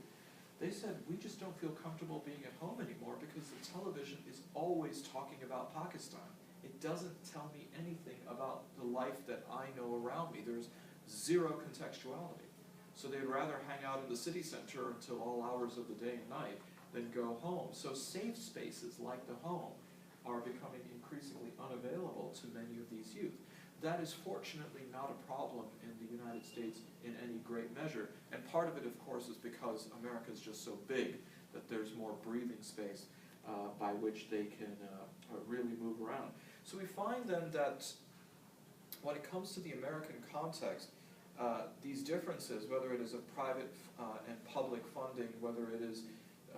they said, we just don't feel comfortable being at home anymore because the television is always talking about Pakistan. It doesn't tell me anything about the life that I know around me. There's zero contextuality. So they'd rather hang out in the city center until all hours of the day and night than go home. So safe spaces like the home are becoming increasingly unavailable to many of these youth. That is fortunately not a problem in the United States in any great measure. And part of it, of course, is because America is just so big that there's more breathing space by which they can really move around. So we find then that when it comes to the American context, these differences, whether it is of private and public funding, whether it is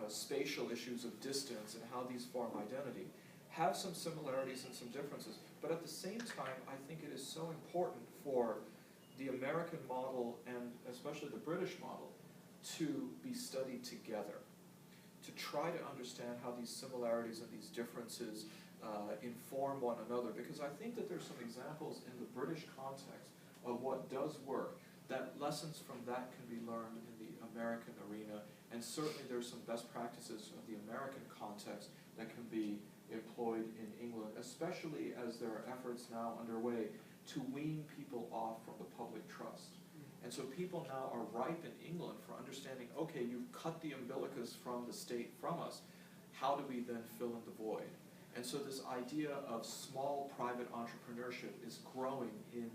spatial issues of distance and how these form identity, have some similarities and some differences. But at the same time, I think it is so important for the American model and especially the British model to be studied together, to try to understand how these similarities and these differences inform one another, because I think that there's some examples in the British context of what does work, that lessons from that can be learned in the American arena, and certainly there's some best practices of the American context that can be employed in England, especially as there are efforts now underway to wean people off from the public trust. And so people now are ripe in England for understanding, okay, you've cut the umbilicus from the state from us, how do we then fill in the void? And so this idea of small private entrepreneurship is growing in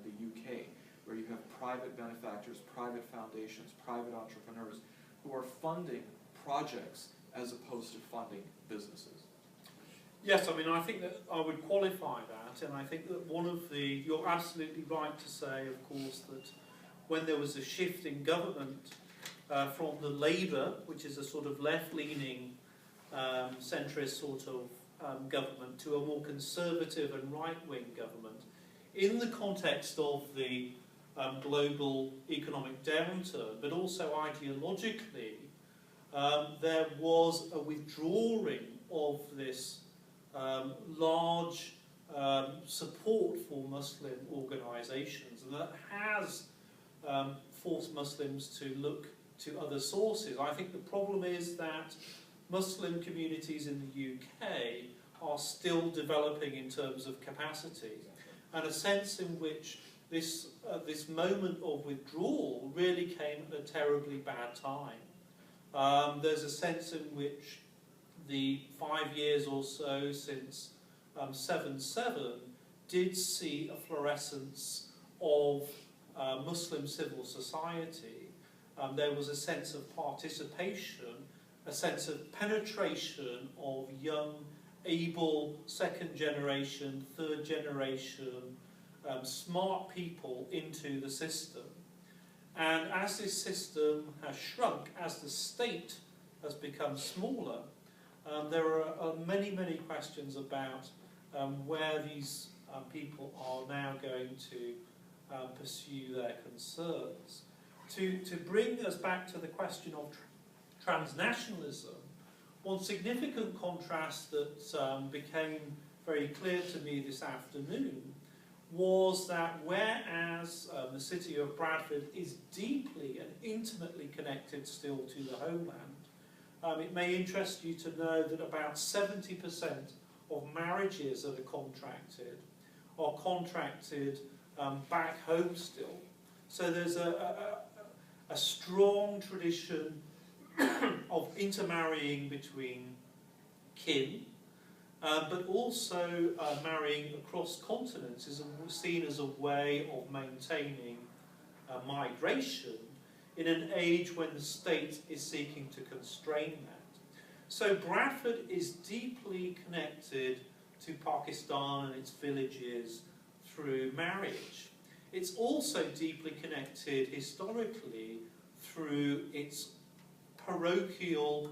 the UK. where you have private benefactors, private foundations, private entrepreneurs who are funding projects as opposed to funding businesses. Yes, I mean, I think that I would qualify that, and I think that one of the, you're absolutely right to say, of course, that when there was a shift in government from the Labour, which is a sort of left-leaning, centrist sort of government, to a more conservative and right-wing government, in the context of the global economic downturn, but also ideologically, there was a withdrawing of this large support for Muslim organisations, and that has forced Muslims to look to other sources. I think the problem is that Muslim communities in the UK are still developing in terms of capacity, and a sense in which this moment of withdrawal really came at a terribly bad time. There's a sense in which the 5 years or so since 7/7 did see a fluorescence of Muslim civil society. There was a sense of participation, a sense of penetration of young, able, second generation, third generation, smart people into the system. And as this system has shrunk, as the state has become smaller, there are many, many questions about where these people are now going to pursue their concerns. To bring us back to the question of transnationalism, one significant contrast that became very clear to me this afternoon was that whereas the city of Bradford is deeply and intimately connected still to the homeland, it may interest you to know that about 70% of marriages that are contracted back home still. So there's a strong tradition of intermarrying between kin, but also marrying across continents is seen as a way of maintaining migration in an age when the state is seeking to constrain that. So Bradford is deeply connected to Pakistan and its villages through marriage. It's also deeply connected historically through its parochial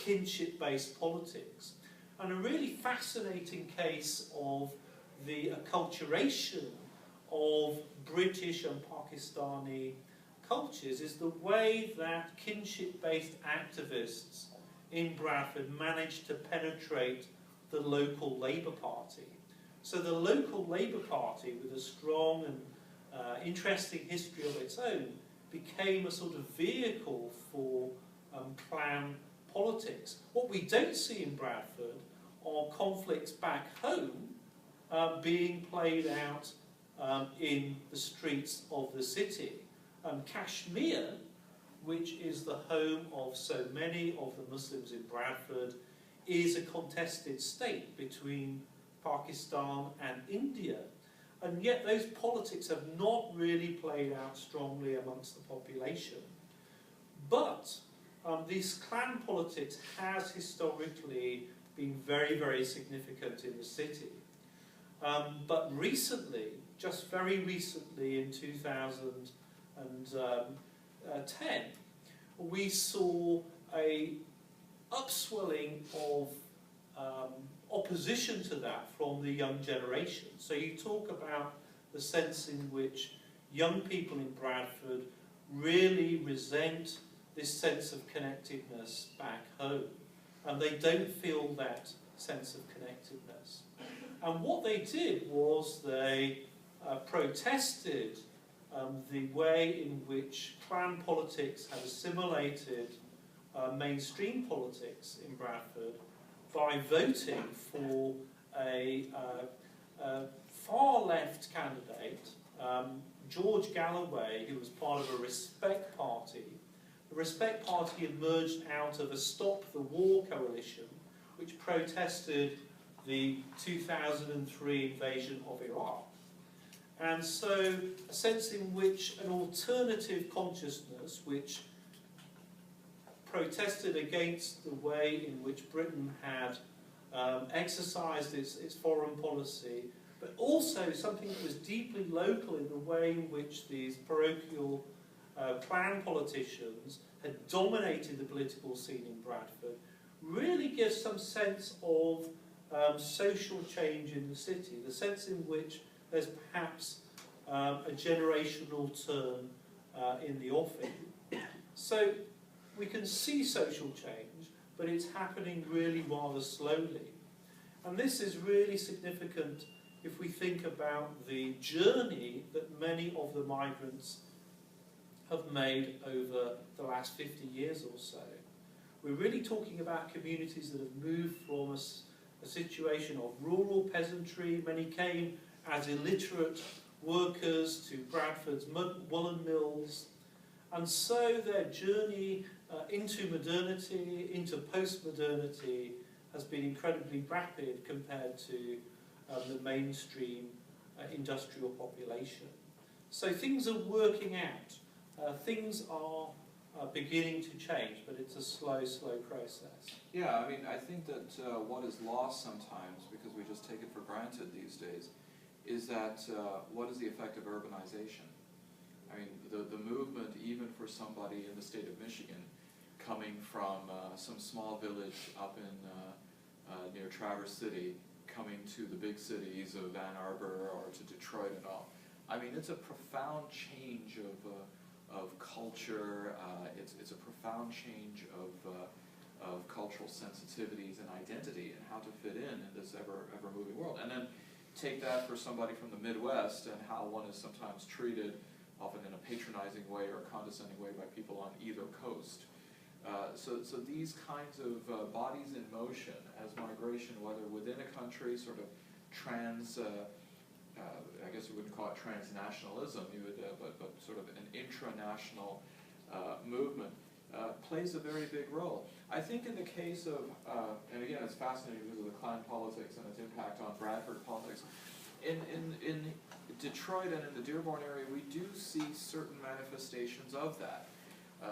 kinship-based politics. And a really fascinating case of the acculturation of British and Pakistani cultures is the way that kinship-based activists in Bradford managed to penetrate the local Labour Party. So the local Labour Party, with a strong and interesting history of its own, became a sort of vehicle for clan politics. What we don't see in Bradford are conflicts back home being played out in the streets of the city. Kashmir, which is the home of so many of the Muslims in Bradford, is a contested state between Pakistan and India. And yet those politics have not really played out strongly amongst the population. But this clan politics has historically been very, very significant in the city. But recently, just very recently in 2010, we saw a upswelling of opposition to that from the young generation. So you talk about the sense in which young people in Bradford really resent this sense of connectedness back home, and they don't feel that sense of connectedness. And what they did was they protested the way in which clan politics had assimilated mainstream politics in Bradford by voting for a far-left candidate, George Galloway, who was part of a Respect Party. The Respect Party emerged out of a Stop the War coalition, which protested the 2003 invasion of Iraq. And so a sense in which an alternative consciousness, which protested against the way in which Britain had exercised its foreign policy, but also something that was deeply local in the way in which these parochial clan politicians had dominated the political scene in Bradford, really gives some sense of social change in the city, the sense in which there's perhaps a generational turn in the offing. So we can see social change, but it's happening really rather slowly. And this is really significant if we think about the journey that many of the migrants have made over the last 50 years or so. We're really talking about communities that have moved from a situation of rural peasantry. Many came as illiterate workers to Bradford's woolen mills. And so their journey into modernity, into post-modernity, has been incredibly rapid compared to the mainstream industrial population. So things are working out. Things are beginning to change, but it's a slow, slow process. Yeah, I mean, I think that what is lost sometimes, because we just take it for granted these days, is that what is the effect of urbanization? I mean, the movement, even for somebody in the state of Michigan, coming from some small village up in near Traverse City, coming to the big cities of Ann Arbor or to Detroit and all. I mean, it's a profound change of culture. It's a profound change of cultural sensitivities and identity and how to fit in this ever moving world. And then take that for somebody from the Midwest and how one is sometimes treated, often in a patronizing way or condescending way, by people on either coast. So these kinds of bodies in motion as migration, whether within a country, sort of I guess you wouldn't call it transnationalism, you would, but sort of an intranational movement, plays a very big role. I think in the case of, and again it's fascinating because of the clan politics and its impact on Bradford politics, in Detroit and in the Dearborn area we do see certain manifestations of that.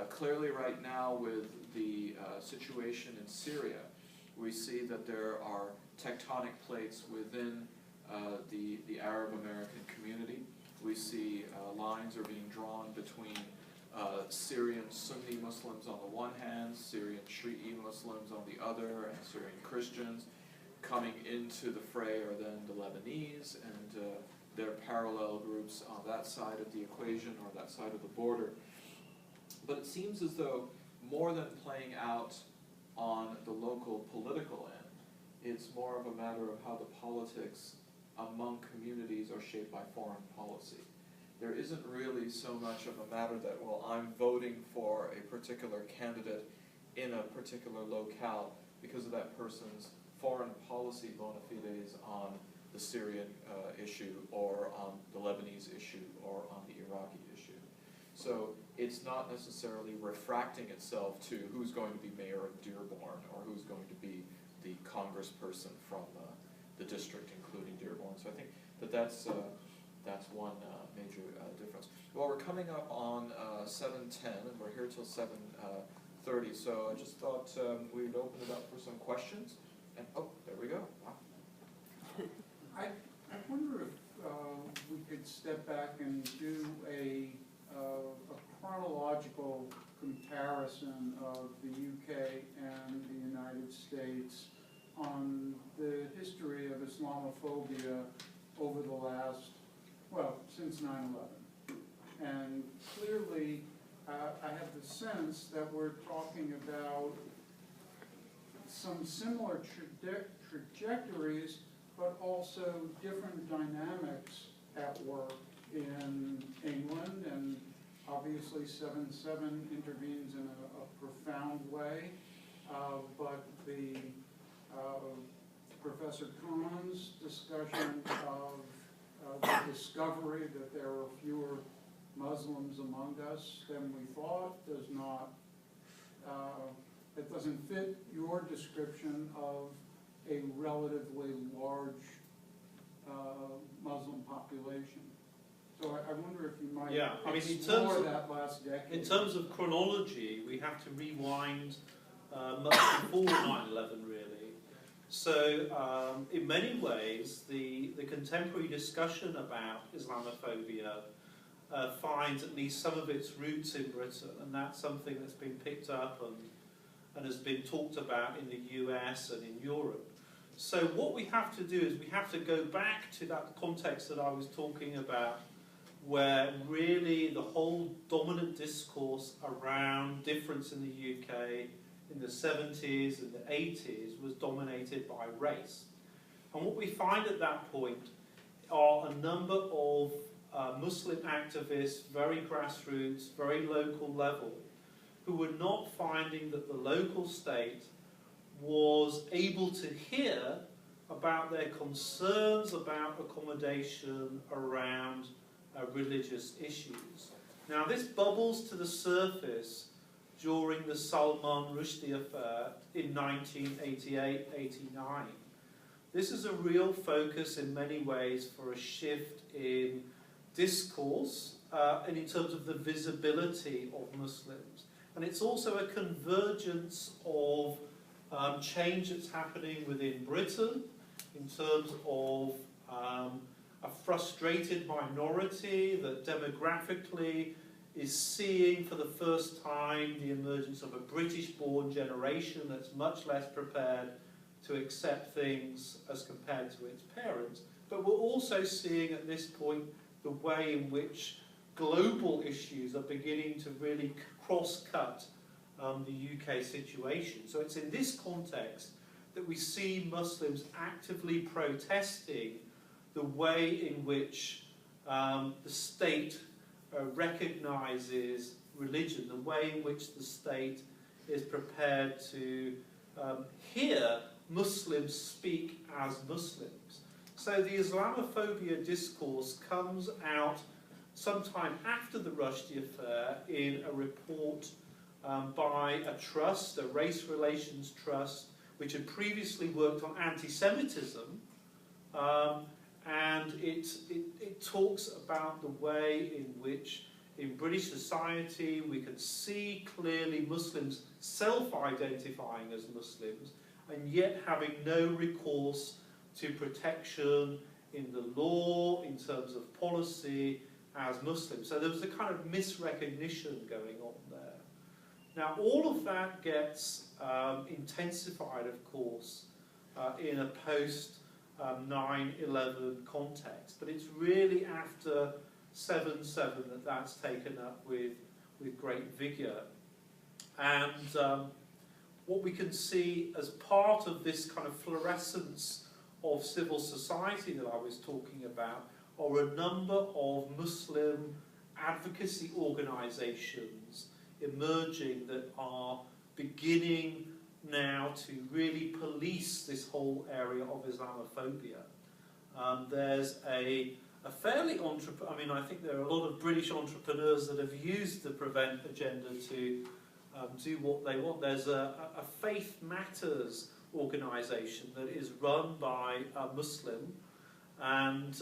Clearly right now with the situation in Syria, we see that there are tectonic plates within the Arab American community. We see lines are being drawn between Syrian Sunni Muslims on the one hand, Syrian Shi'i Muslims on the other, and Syrian Christians. Coming into the fray are then the Lebanese and their parallel groups on that side of the equation or that side of the border. But it seems as though more than playing out on the local political end, it's more of a matter of how the politics among communities are shaped by foreign policy. There isn't really so much of a matter that, well, I'm voting for a particular candidate in a particular locale because of that person's foreign policy bona fides on the Syrian issue or on the Lebanese issue or on the Iraqi issue. So it's not necessarily refracting itself to who's going to be mayor of Dearborn or who's going to be the congressperson from the district, including Dearborn. So I think that's one major difference. Well, we're coming up on 7:10, and we're here till 7:30. So I just thought we would open it up for some questions. And oh, there we go. Wow. I wonder if we could step back and do a chronological comparison of the UK and the United States on the history of Islamophobia over the last, well, since 9/11. And clearly, I have the sense that we're talking about some similar trajectories, but also different dynamics at work in England, and obviously 7/7 intervenes in a profound way, but the Professor Khan's discussion of the discovery that there are fewer Muslims among us than we thought does not, it doesn't fit your description of a relatively large Muslim population. So I wonder if you might Yeah, I mean, in explore terms of- that last decade. In terms of chronology, we have to rewind much before 9/11, really. So, in many ways, the contemporary discussion about Islamophobia finds at least some of its roots in Britain, and that's something that's been picked up and has been talked about in the US and in Europe. So what we have to do is we have to go back to that context that I was talking about, where really the whole dominant discourse around difference in the UK in the 70s and the 80s was dominated by race. And what we find at that point are a number of Muslim activists, very grassroots, very local level, who were not finding that the local state was able to hear about their concerns about accommodation around religious issues. Now, this bubbles to the surface during the Salman Rushdie affair in 1988-89. This is a real focus in many ways for a shift in discourse and in terms of the visibility of Muslims. And it's also a convergence of change that's happening within Britain in terms of a frustrated minority that demographically is seeing for the first time the emergence of a British-born generation that's much less prepared to accept things as compared to its parents. But we're also seeing at this point the way in which global issues are beginning to really cross-cut the UK situation. So it's in this context that we see Muslims actively protesting the way in which the state recognises religion, the way in which the state is prepared to hear Muslims speak as Muslims. So the Islamophobia discourse comes out sometime after the Rushdie affair in a report by a trust, a race relations trust, which had previously worked on anti-Semitism, and it talks about the way in which in British society we can see clearly Muslims self-identifying as Muslims and yet having no recourse to protection in the law, in terms of policy, as Muslims. So there was a kind of misrecognition going on there. Now all of that gets intensified, of course, in a post 9/11 context, but it's really after 7/7 that that's taken up with great vigour. And what we can see as part of this kind of fluorescence of civil society that I was talking about are a number of Muslim advocacy organisations emerging that are beginning now to really police this whole area of Islamophobia. There's a fairly I mean, I think there are a lot of British entrepreneurs that have used the Prevent agenda to do what they want. There's a Faith Matters organisation that is run by a Muslim, and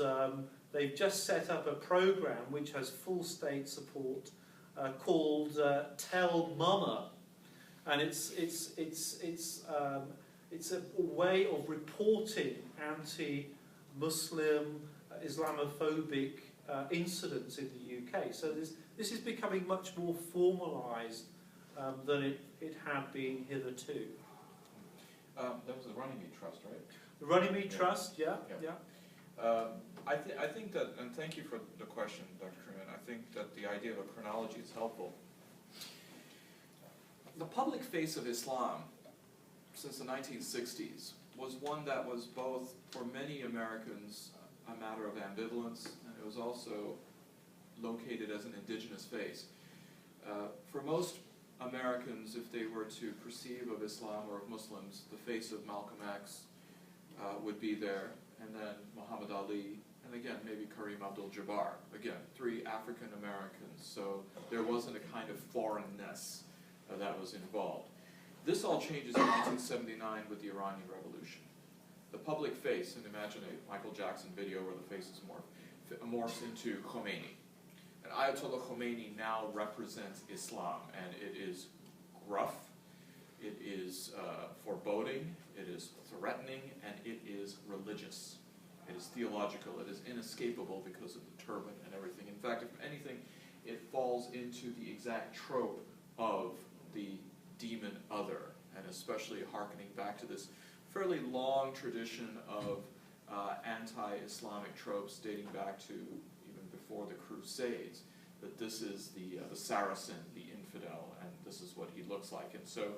they've just set up a programme which has full state support called Tell Mama, and it's a way of reporting anti-Muslim Islamophobic incidents in the UK. So this is becoming much more formalised than it had been hitherto. That was the Runnymede Trust, right? The Runnymede Trust, yeah. I think that, and thank you for the question, Dr. Truman, I think that the idea of a chronology is helpful. The public face of Islam since the 1960s was one that was both, for many Americans, a matter of ambivalence, and it was also located as an indigenous face. For most Americans, if they were to perceive of Islam or of Muslims, the face of Malcolm X would be there, and then Muhammad Ali, and again, maybe Kareem Abdul-Jabbar. Again, 3 African Americans, so there wasn't a kind of foreignness that was involved. This all changes in 1979 with the Iranian Revolution. The public face, and imagine a Michael Jackson video where the face is more morphs into Khomeini. And Ayatollah Khomeini now represents Islam, and it is gruff, it is foreboding, it is threatening, and it is religious. It is theological, it is inescapable because of the turban and everything. In fact, if anything, it falls into the exact trope of the demon other, and especially hearkening back to this fairly long tradition of anti-Islamic tropes dating back to even before the Crusades, that this is the Saracen, the infidel, and this is what he looks like. And so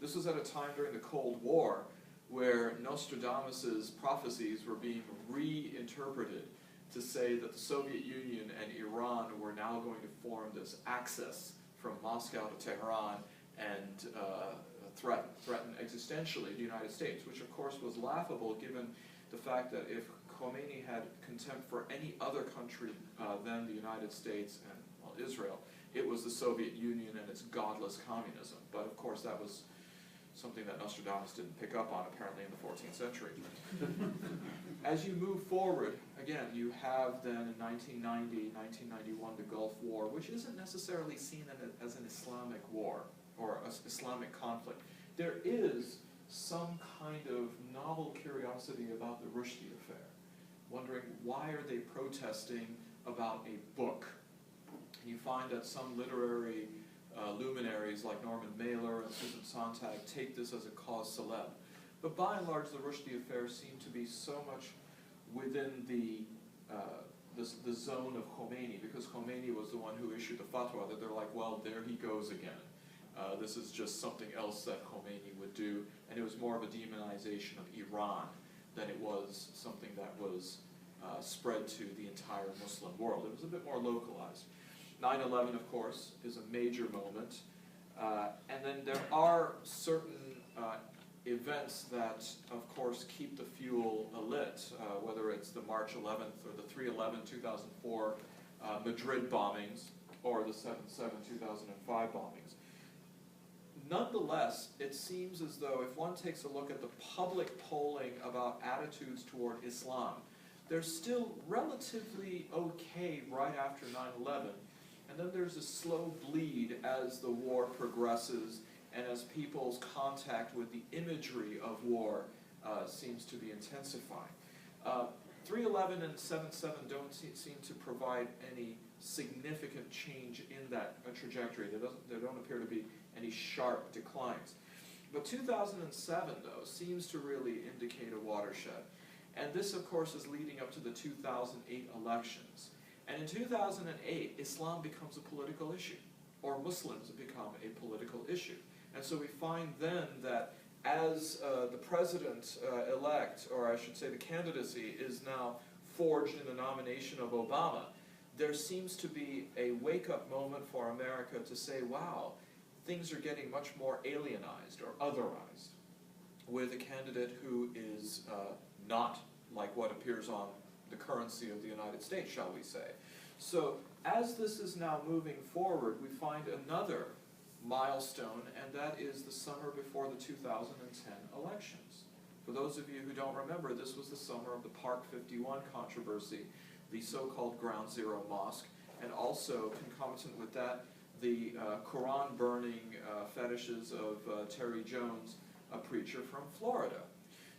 this was at a time during the Cold War where Nostradamus's prophecies were being reinterpreted to say that the Soviet Union and Iran were now going to form this axis from Moscow to Tehran and threaten existentially the United States, which of course was laughable given the fact that if Khomeini had contempt for any other country than the United States and, well, Israel, it was the Soviet Union and its godless communism. But of course that was something that Nostradamus didn't pick up on apparently in the 14th century. As you move forward, again, you have then in 1990, 1991, the Gulf War, which isn't necessarily seen as an Islamic war or an Islamic conflict. There is some kind of novel curiosity about the Rushdie affair, wondering why are they protesting about a book. And you find that some literary luminaries like Norman Mailer and Susan Sontag take this as a cause célèbre. But by and large, the Rushdie affair seemed to be so much within the zone of Khomeini, because Khomeini was the one who issued the fatwa, that they're like, well, there he goes again. This is just something else that Khomeini would do, and it was more of a demonization of Iran than it was something that was spread to the entire Muslim world. It was a bit more localized. 9/11, of course, is a major moment, and then there are certain events that, of course, keep the fuel lit, whether it's the March 11th or the 3/11/2004 Madrid bombings or the 7/7/2005 bombings. Nonetheless, it seems as though if one takes a look at the public polling about attitudes toward Islam, they're still relatively okay right after 9/11, and then there's a slow bleed as the war progresses and as people's contact with the imagery of war seems to be intensifying. 3/11 and 7/7 don't seem to provide any significant change in that trajectory. There don't appear to be any sharp declines. But 2007, though, seems to really indicate a watershed. And this, of course, is leading up to the 2008 elections. And in 2008, Islam becomes a political issue, or Muslims become a political issue. And so we find then that as the president-elect, or I should say the candidacy, is now forged in the nomination of Obama, there seems to be a wake-up moment for America to say, wow, things are getting much more alienized or otherized with a candidate who is not like what appears on the currency of the United States, shall we say. So as this is now moving forward, we find another milestone, and that is the summer before the 2010 elections. For those of you who don't remember, this was the summer of the Park 51 controversy, the so-called Ground Zero Mosque, and also concomitant with that, the Quran burning fetishes of Terry Jones, a preacher from Florida.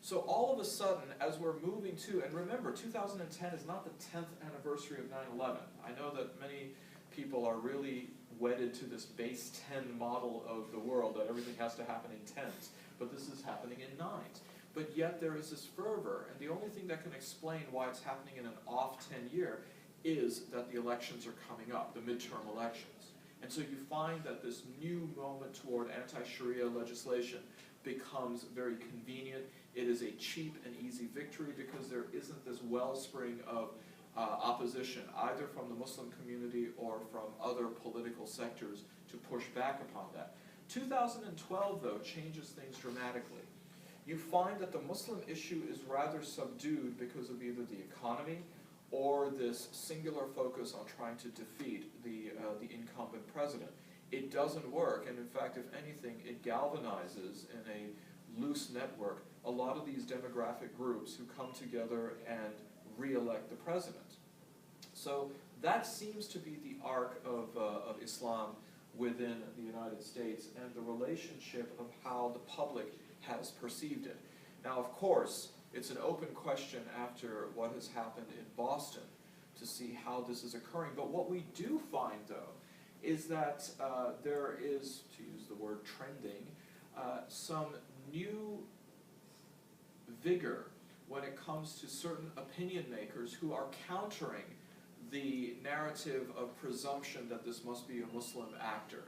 So all of a sudden, as we're moving to, and remember, 2010 is not the 10th anniversary of 9/11. I know that many people are really wedded to this base 10 model of the world, that everything has to happen in tens, but this is happening in nines. But yet there is this fervor, and the only thing that can explain why it's happening in an off 10 year is that the elections are coming up, the midterm elections. And so you find that this new moment toward anti-Sharia legislation becomes very convenient. It is a cheap and easy victory because there isn't this wellspring of opposition, either from the Muslim community or from other political sectors to push back upon that. 2012, though, changes things dramatically. You find that the Muslim issue is rather subdued because of either the economy or this singular focus on trying to defeat the incumbent president. It doesn't work, and in fact, if anything, it galvanizes in a loose network a lot of these demographic groups who come together and re-elect the president. So that seems to be the arc of Islam within the United States and the relationship of how the public has perceived it. Now, of course, it's an open question after what has happened in Boston to see how this is occurring. But what we do find, though, is that there is, to use the word trending, some new vigor when it comes to certain opinion makers who are countering the narrative of presumption that this must be a Muslim actor.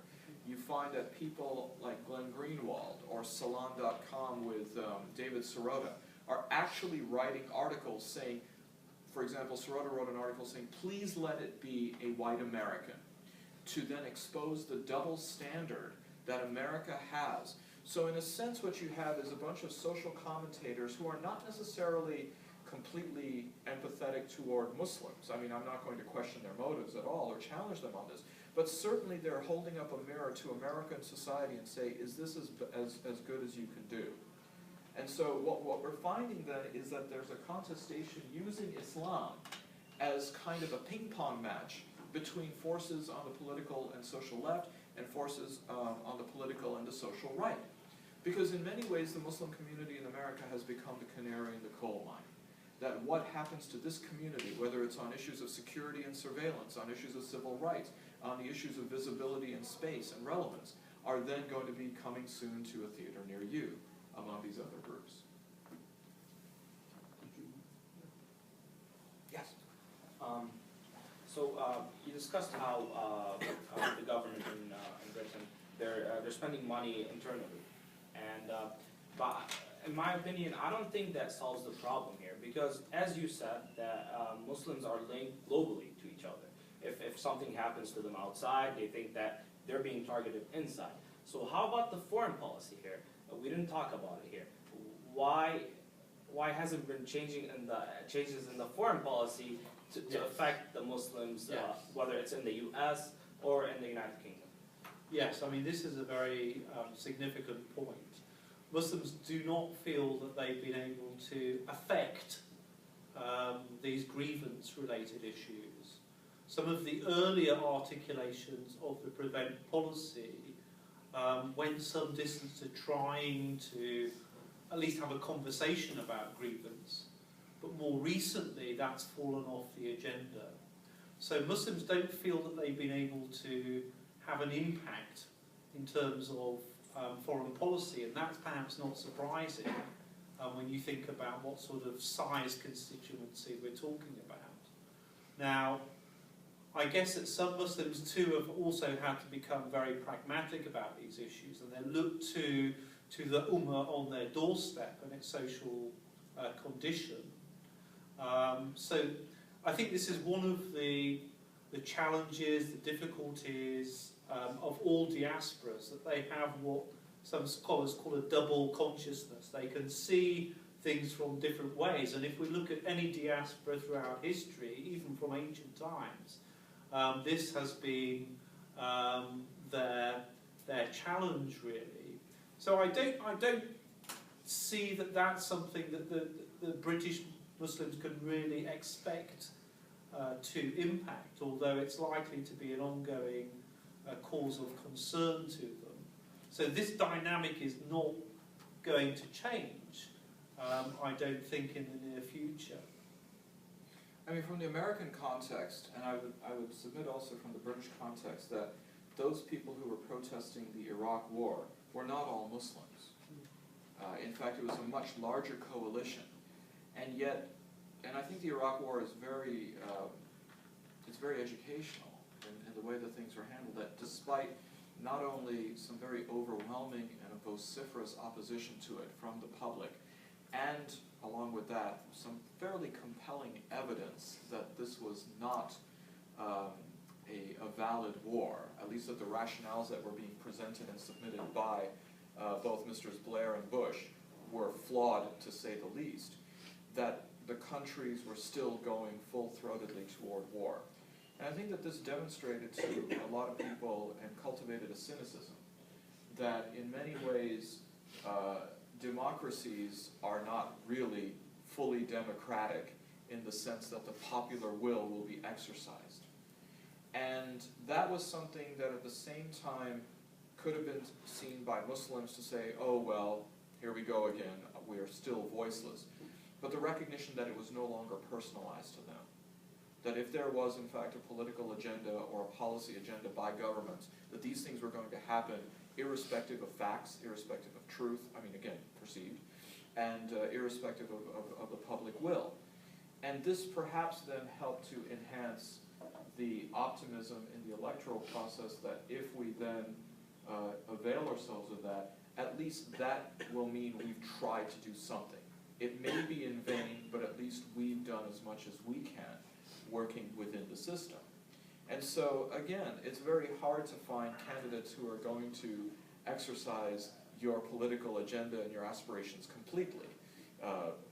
You find that people like Glenn Greenwald or Salon.com with David Sirota are actually writing articles saying, for example, Sirota wrote an article saying, please let it be a white American, to then expose the double standard that America has. So in a sense what you have is a bunch of social commentators who are not necessarily completely empathetic toward Muslims. I mean, I'm not going to question their motives at all or challenge them on this, but certainly they're holding up a mirror to American society and say, is this as good as you can do? And so what we're finding then is that there's a contestation using Islam as kind of a ping-pong match between forces on the political and social left and forces on the political and the social right. Because in many ways the Muslim community in America has become the canary in the coal mine. That what happens to this community, whether it's on issues of security and surveillance, on issues of civil rights, on the issues of visibility and space and relevance, are then going to be coming soon to a theater near you among these other groups. Yes? You discussed how the government in Britain, they're spending money internally. And but in my opinion, I don't think that solves the problem here, because as you said, that Muslims are linked globally to each other. If something happens to them outside, they think that they're being targeted inside. So how about the foreign policy here? We didn't talk about it here. Why hasn't been changes in the foreign policy to affect the Muslims, whether it's in the U.S. or in the United Kingdom? Yes, I mean, this is a very significant point. Muslims do not feel that they've been able to affect these grievance-related issues. Some of the earlier articulations of the prevent policy went some distance to trying to at least have a conversation about grievance, but more recently that's fallen off the agenda. So Muslims don't feel that they've been able to have an impact in terms of foreign policy, and that's perhaps not surprising when you think about what sort of size constituency we're talking about. Now, I guess that some Muslims too have also had to become very pragmatic about these issues, and they look to the Ummah on their doorstep and its social condition. So I think this is one of the challenges, the difficulties of all diasporas, that they have what some scholars call a double consciousness. They can see things from different ways, and if we look at any diaspora throughout history, even from ancient times, this has been their challenge, really. So I don't see that that's something that the British Muslims can really expect to impact, although it's likely to be an ongoing cause of concern to them. So this dynamic is not going to change, I don't think, in the near future. I mean, from the American context, and I would submit also from the British context, that those people who were protesting the Iraq War were not all Muslims. In fact, it was a much larger coalition, and yet, and I think the Iraq War is very, it's very educational in the way that things were handled, that despite not only some very overwhelming and vociferous opposition to it from the public, and along with that, some fairly compelling evidence that this was not a valid war, at least that the rationales that were being presented and submitted by both Mr. Blair and Bush were flawed, to say the least, that the countries were still going full-throatedly toward war. And I think that this demonstrated to a lot of people and cultivated a cynicism that in many ways democracies are not really fully democratic in the sense that the popular will be exercised. And that was something that at the same time could have been seen by Muslims to say, oh well, here we go again, we are still voiceless. But the recognition that it was no longer personalized to them. That if there was in fact a political agenda or a policy agenda by governments, that these things were going to happen irrespective of facts, irrespective of truth, I mean again, perceived, and irrespective of the public will. And this perhaps then helped to enhance the optimism in the electoral process that if we then avail ourselves of that, at least that will mean we've tried to do something. It may be in vain, but at least we've done as much as we can working within the system. And so, again, it's very hard to find candidates who are going to exercise your political agenda and your aspirations completely.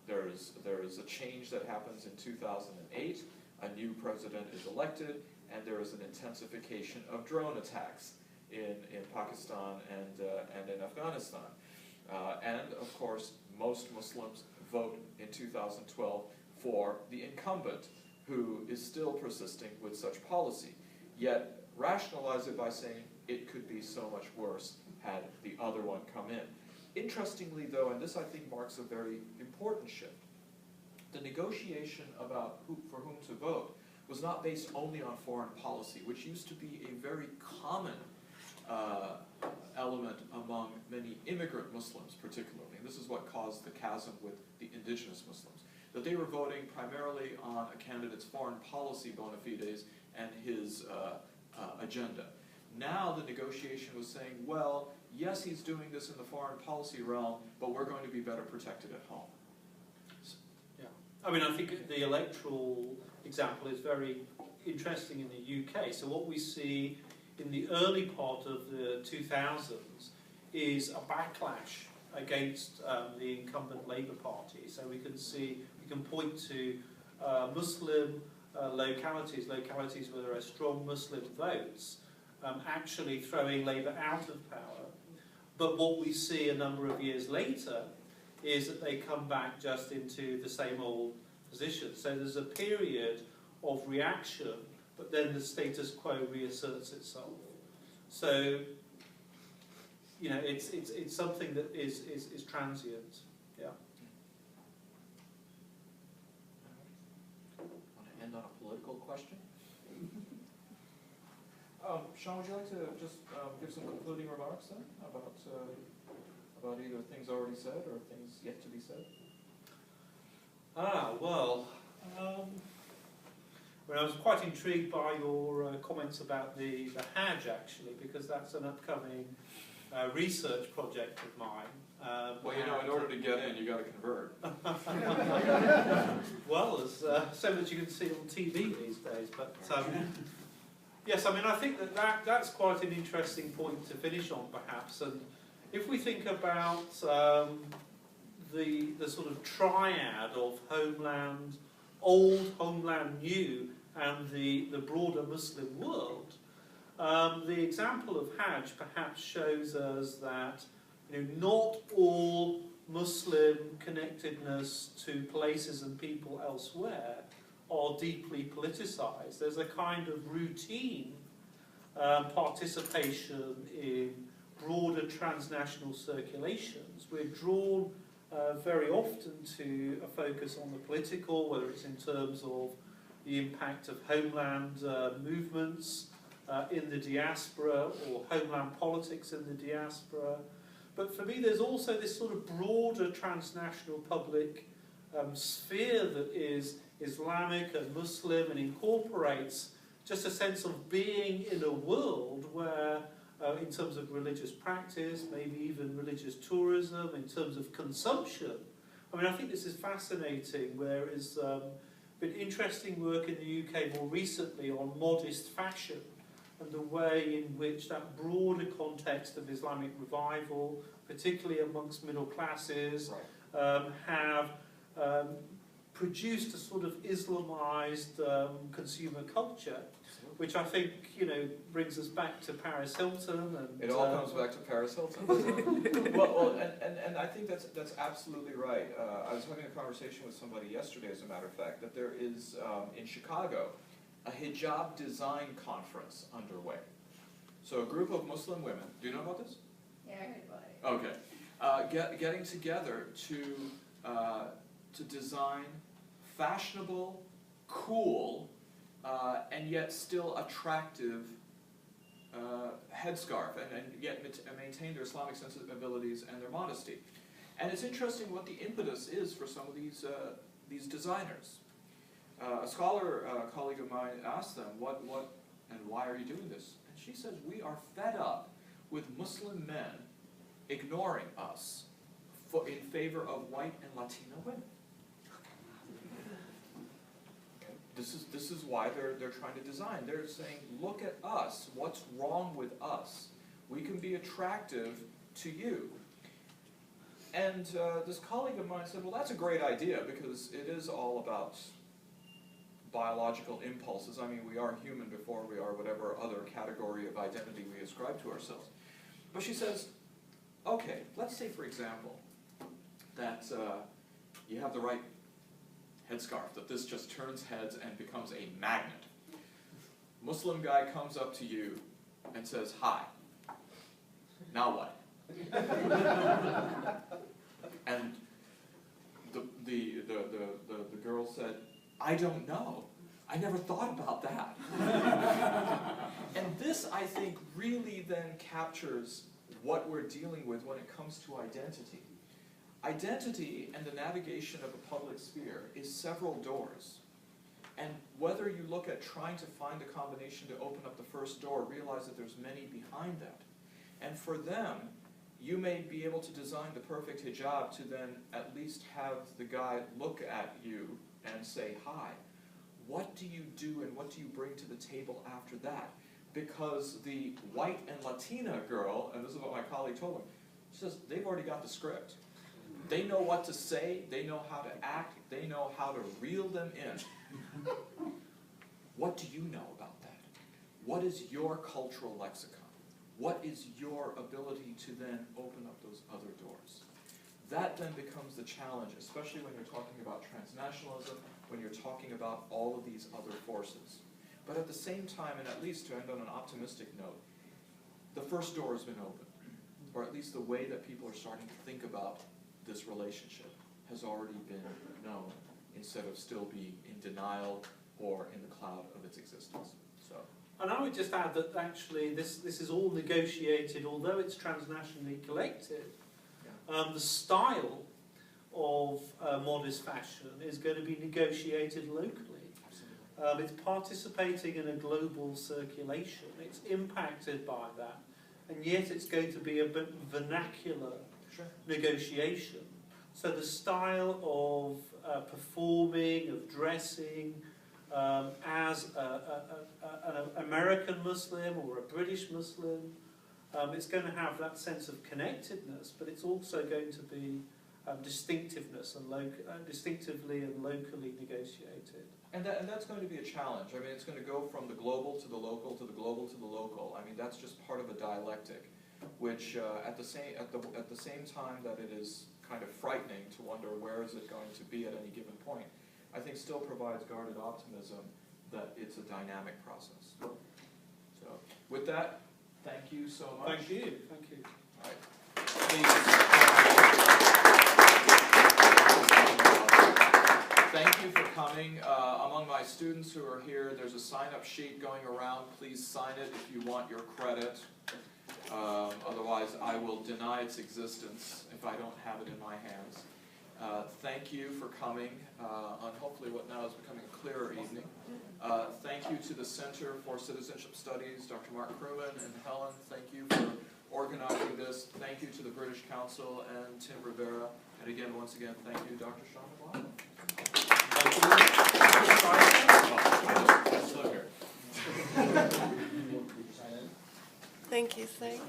There is a change that happens in 2008, a new president is elected, and there is an intensification of drone attacks in Pakistan and in Afghanistan. And, of course, most Muslims vote in 2012 for the incumbent, who is still persisting with such policy, yet rationalize it by saying it could be so much worse had the other one come in. Interestingly though, and this I think marks a very important shift, the negotiation about for whom to vote was not based only on foreign policy, which used to be a very common element among many immigrant Muslims particularly, and this is what caused the chasm with the indigenous Muslims, that they were voting primarily on a candidate's foreign policy bona fides and his agenda. Now the negotiation was saying, well, yes, he's doing this in the foreign policy realm, but we're going to be better protected at home. Yeah, I mean, I think the electoral example is very interesting in the UK. So what we see in the early part of the 2000s is a backlash against the incumbent Labour Party. So we can point to Muslim localities where there are strong Muslim votes, actually throwing Labour out of power. But what we see a number of years later is that they come back just into the same old position. So there's a period of reaction, but then the status quo reasserts itself. So, you know, it's something that is transient. Yeah. Want to end on a political question? Sean, would you like to just give some concluding remarks then about either things already said or things yet to be said? Well, I was quite intrigued by your comments about the Hajj, actually, because that's an upcoming research project of mine. Well, you know, in order to get in, you got to convert. Well, there's so much you can see on TV these days, but yes, I mean, I think that's quite an interesting point to finish on, perhaps. And if we think about the sort of triad of homeland, old, homeland, new, and the broader Muslim world, the example of Hajj perhaps shows us that, you know, not all Muslim connectedness to places and people elsewhere are deeply politicized. There's a kind of routine participation in broader transnational circulations. We're drawn very often to a focus on the political, whether it's in terms of the impact of homeland movements in the diaspora or homeland politics in the diaspora. But for me, there's also this sort of broader transnational public sphere that is Islamic and Muslim and incorporates just a sense of being in a world where, in terms of religious practice, maybe even religious tourism, in terms of consumption. I mean, I think this is fascinating. There is been interesting work in the UK more recently on modest fashion and the way in which that broader context of Islamic revival, particularly amongst middle classes, have produced a sort of Islamized consumer culture, which I think, brings us back to Paris Hilton. And It all comes back to Paris Hilton. well, and I think that's absolutely right. I was having a conversation with somebody yesterday, as a matter of fact, that there is, in Chicago, a hijab design conference underway. So a group of Muslim women, do you know about this? Yeah, I heard about it. Okay. Getting together to design fashionable, cool, and yet still attractive headscarf, and yet maintain their Islamic sensibilities and their modesty. And it's interesting what the impetus is for some of these designers. A scholar colleague of mine asked them, what and why are you doing this? And she says, we are fed up with Muslim men ignoring us in favor of white and Latina women. This is why they're trying to design. They're saying, look at us. What's wrong with us? We can be attractive to you. And this colleague of mine said, well, that's a great idea, because it is all about biological impulses. I mean, we are human before we are whatever other category of identity we ascribe to ourselves. But she says, okay, let's say, for example, that you have the right headscarf, that this just turns heads and becomes a magnet. Muslim guy comes up to you and says, hi. Now what? And the girl said, I don't know. I never thought about that. And this, I think, really then captures what we're dealing with when it comes to identity. Identity and the navigation of a public sphere is several doors. And whether you look at trying to find a combination to open up the first door, realize that there's many behind that. And for them, you may be able to design the perfect hijab to then at least have the guy look at you and say hi. What do you do and what do you bring to the table after that? Because the white and Latina girl, and this is what my colleague told him, she says, they've already got the script. They know what to say, they know how to act, they know how to reel them in. What do you know about that? What is your cultural lexicon? What is your ability to then open up those other doors? That then becomes the challenge, especially when you're talking about transnationalism, when you're talking about all of these other forces. But at the same time, and at least to end on an optimistic note, the first door has been opened, or at least the way that people are starting to think about this relationship has already been known, instead of still being in denial or in the cloud of its existence. So. And I would just add that actually this is all negotiated, although it's transnationally collected. Yeah. The style of modest fashion is going to be negotiated locally. It's participating in a global circulation. It's impacted by that, and yet it's going to be a bit vernacular negotiation. So the style of performing, of dressing, as an American Muslim or a British Muslim, it's going to have that sense of connectedness, but it's also going to be distinctiveness and distinctively and locally negotiated. And that's going to be a challenge. I mean, it's going to go from the global to the local to the global to the local. I mean, that's just part of a dialectic, which at the same time that it is kind of frightening to wonder where is it going to be at any given point, I think still provides guarded optimism that it's a dynamic process. So, with that, thank you so much. Thank you. Thank you. All right. Please. Thank you for coming. Among my students who are here, there's a sign-up sheet going around. Please sign it if you want your credit. Otherwise, I will deny its existence if I don't have it in my hands. Thank you for coming on hopefully what now is becoming a clearer evening. Thank you to the Center for Citizenship Studies, Dr. Mark Crewman and Helen. Thank you for organizing this. Thank you to the British Council and Tim Rivera. And again, once again, thank you, Dr. Sean McLoughlin. Thank you, Saeed.